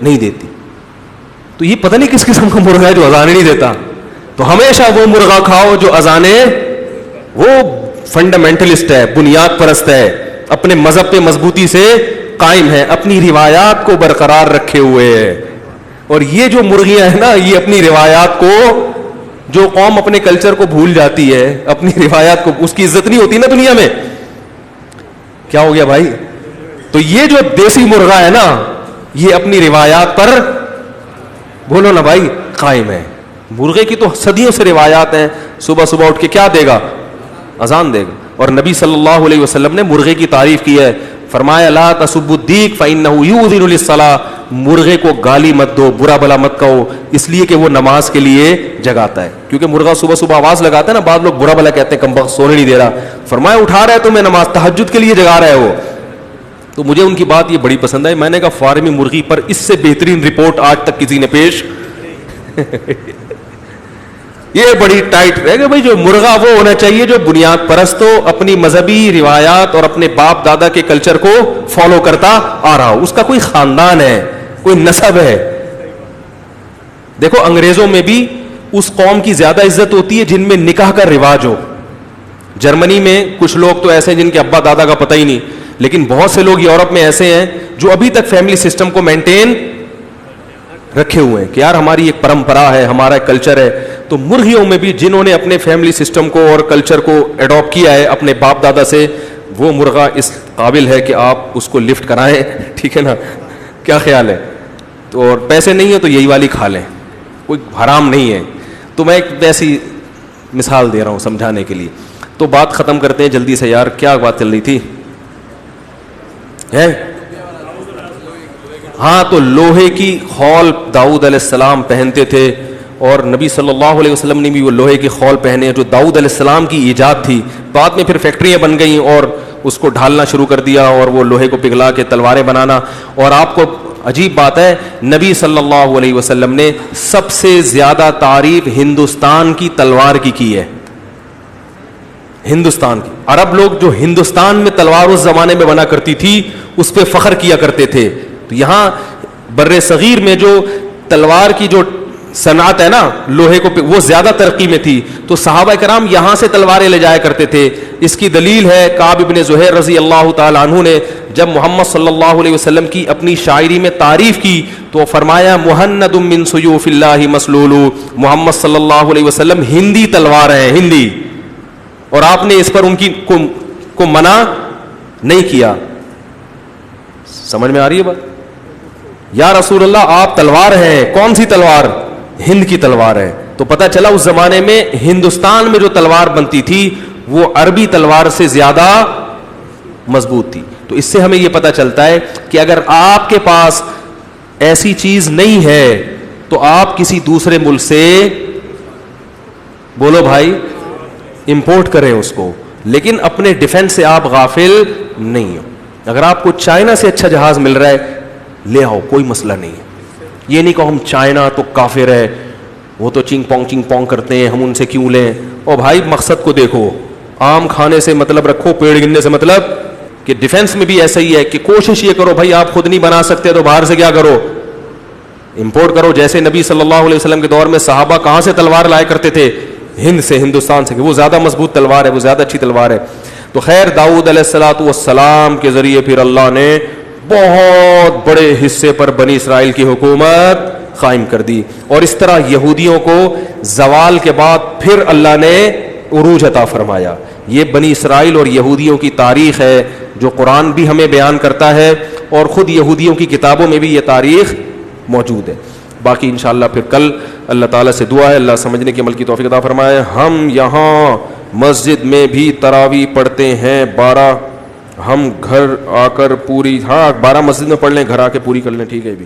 نہیں دیتی. تو یہ پتہ نہیں کس قسم کا مرغا ہے جو اذان نہیں دیتا. تو ہمیشہ وہ مرغا کھاؤ جو اذانیں, وہ فنڈامنٹلسٹ ہے, بنیاد پرست ہے, اپنے مذہب پہ مضبوطی سے قائم ہے, اپنی روایات کو برقرار رکھے ہوئے ہے. اور یہ جو مرغیاں ہیں نا, یہ اپنی روایات کو, جو قوم اپنے کلچر کو بھول جاتی ہے, اپنی روایات کو, اس کی عزت نہیں ہوتی نا دنیا میں. کیا ہو گیا بھائی؟ تو یہ جو دیسی مرغا ہے نا, یہ اپنی روایات پر, بولو نا بھائی, قائم ہے. مرغے کی تو صدیوں سے روایات ہیں, صبح صبح اٹھ کے کیا دے گا؟ اذان دے گا. اور نبی صلی اللہ علیہ وسلم نے مرغے کی تعریف کی ہے, فرمایا لا تسبوا الدیک فإنه یؤذن للصلاۃ, مرغے کو گالی مت دو, برا بلا مت کہو, اس لیے کہ وہ نماز کے لیے جگاتا ہے. کیونکہ مرغا صبح صبح آواز لگاتا ہے نا, بعض لوگ برا بلا کہتے ہیں کمبخت سونے نہیں دے رہا, فرمایا اٹھا رہا ہے تمہیں نماز, تہجد کے لیے جگا رہا ہے وہ. تو مجھے ان کی بات یہ بڑی پسند ہے. میں نے کہا فارمی مرغی پر اس سے بہترین رپورٹ آج تک کسی نے پیش یہ بڑی ٹائٹ رہے گا بھائی, جو مرغا وہ ہونا چاہیے جو بنیاد پرست ہو, اپنی مذہبی روایات اور اپنے باپ دادا کے کلچر کو فالو کرتا آ رہا ہو, اس کا کوئی خاندان ہے, کوئی نسب ہے. دیکھو انگریزوں میں بھی اس قوم کی زیادہ عزت ہوتی ہے جن میں نکاح کا رواج ہو. جرمنی میں کچھ لوگ تو ایسے ہیں جن کے ابا دادا کا پتہ ہی نہیں, لیکن بہت سے لوگ یورپ میں ایسے ہیں جو ابھی تک فیملی سسٹم کو مینٹین رکھے ہوئے ہیں کہ یار ہماری ایک پرمپرا ہے, ہمارا ایک کلچر ہے. تو مرغیوں میں بھی جنہوں نے اپنے فیملی سسٹم کو اور کلچر کو اڈاپٹ کیا ہے اپنے باپ دادا سے, وہ مرغا اس قابل ہے کہ آپ اس کو لفٹ کرائیں, ٹھیک ہے نا, کیا خیال ہے؟ تو اور پیسے نہیں ہیں تو یہی والی کھا لیں, کوئی حرام نہیں ہے. تو میں ایک ویسی مثال دے رہا ہوں سمجھانے کے لیے. تو بات ختم کرتے ہیں جلدی سے یار, کیا بات چل رہی تھی ہے؟ ہاں, تو لوہے کی خول داؤد علیہ السلام پہنتے تھے, اور نبی صلی اللہ علیہ وسلم نے بھی وہ لوہے کی خول پہنے جو داؤد علیہ السلام کی ایجاد تھی. بعد میں پھر فیکٹریاں بن گئیں اور اس کو ڈھالنا شروع کر دیا, اور وہ لوہے کو پگھلا کے تلواریں بنانا. اور آپ کو عجیب بات ہے, نبی صلی اللہ علیہ وسلم نے سب سے زیادہ تعریف ہندوستان کی تلوار کی ہے. ہندوستان کی, عرب لوگ جو ہندوستان میں تلوار اس زمانے میں بنا کرتی تھی اس پہ فخر کیا کرتے تھے. تو یہاں بر صغیر میں جو تلوار کی جو صنعت ہے نا لوہے کو, وہ زیادہ ترقی میں تھی. تو صحابہ کرام یہاں سے تلواریں لے جایا کرتے تھے. اس کی دلیل ہے کعب ابن زہیر رضی اللہ تعالی عنہ نے جب محمد صلی اللہ علیہ وسلم کی اپنی شاعری میں تعریف کی تو فرمایا مہند من سیوف اللہ مسلول, محمد صلی اللہ علیہ وسلم ہندی تلوار ہیں, ہندی. اور آپ نے اس پر ان کی کو منع نہیں کیا. سمجھ میں آ رہی ہے بات؟ یا رسول اللہ آپ تلوار ہیں, کون سی تلوار؟ ہند کی تلوار ہے. تو پتہ چلا اس زمانے میں ہندوستان میں جو تلوار بنتی تھی وہ عربی تلوار سے زیادہ مضبوط تھی. تو اس سے ہمیں یہ پتہ چلتا ہے کہ اگر آپ کے پاس ایسی چیز نہیں ہے تو آپ کسی دوسرے ملک سے, بولو بھائی, امپورٹ کریں اس کو, لیکن اپنے ڈیفنس سے آپ غافل نہیں ہو. اگر آپ کو چائنا سے اچھا جہاز مل رہا ہے لے آؤ, کوئی مسئلہ نہیں ہے. یہ نہیں کہ ہم چائنا تو کافر ہے, وہ تو چنگ پونگ کرتے ہیں, ہم ان سے کیوں لیں. اور بھائی مقصد کو دیکھو, آم کھانے سے مطلب رکھو, پیڑ گننے سے مطلب. کہ ڈیفنس میں بھی ایسا ہی ہے کہ کوشش یہ کرو بھائی آپ خود نہیں بنا سکتے تو باہر سے کیا کرو, امپورٹ کرو. جیسے نبی صلی اللہ علیہ وسلم کے دور میں صحابہ کہاں سے تلوار لایا کرتے تھے؟ ہند سے, ہندوستان سے, کہ وہ زیادہ مضبوط تلوار ہے, وہ زیادہ اچھی تلوار ہے. تو خیر داؤد علیہ الصلوۃ والسلام کے ذریعے پھر اللہ نے بہت بڑے حصے پر بنی اسرائیل کی حکومت قائم کر دی. اور اس طرح یہودیوں کو زوال کے بعد پھر اللہ نے عروج عطا فرمایا. یہ بنی اسرائیل اور یہودیوں کی تاریخ ہے جو قرآن بھی ہمیں بیان کرتا ہے, اور خود یہودیوں کی کتابوں میں بھی یہ تاریخ موجود ہے. باقی انشاءاللہ پھر کل اللہ تعالیٰ سے دعا ہے اللہ سمجھنے کے عمل کی توفیق عطا فرمائے. ہم یہاں مسجد میں بھی تراویح پڑھتے ہیں 12, ہم گھر آ کر پوری, ہاں 12 مسجد میں پڑھ لیں, گھر آ کے پوری کر لیں, ٹھیک ہے بھی.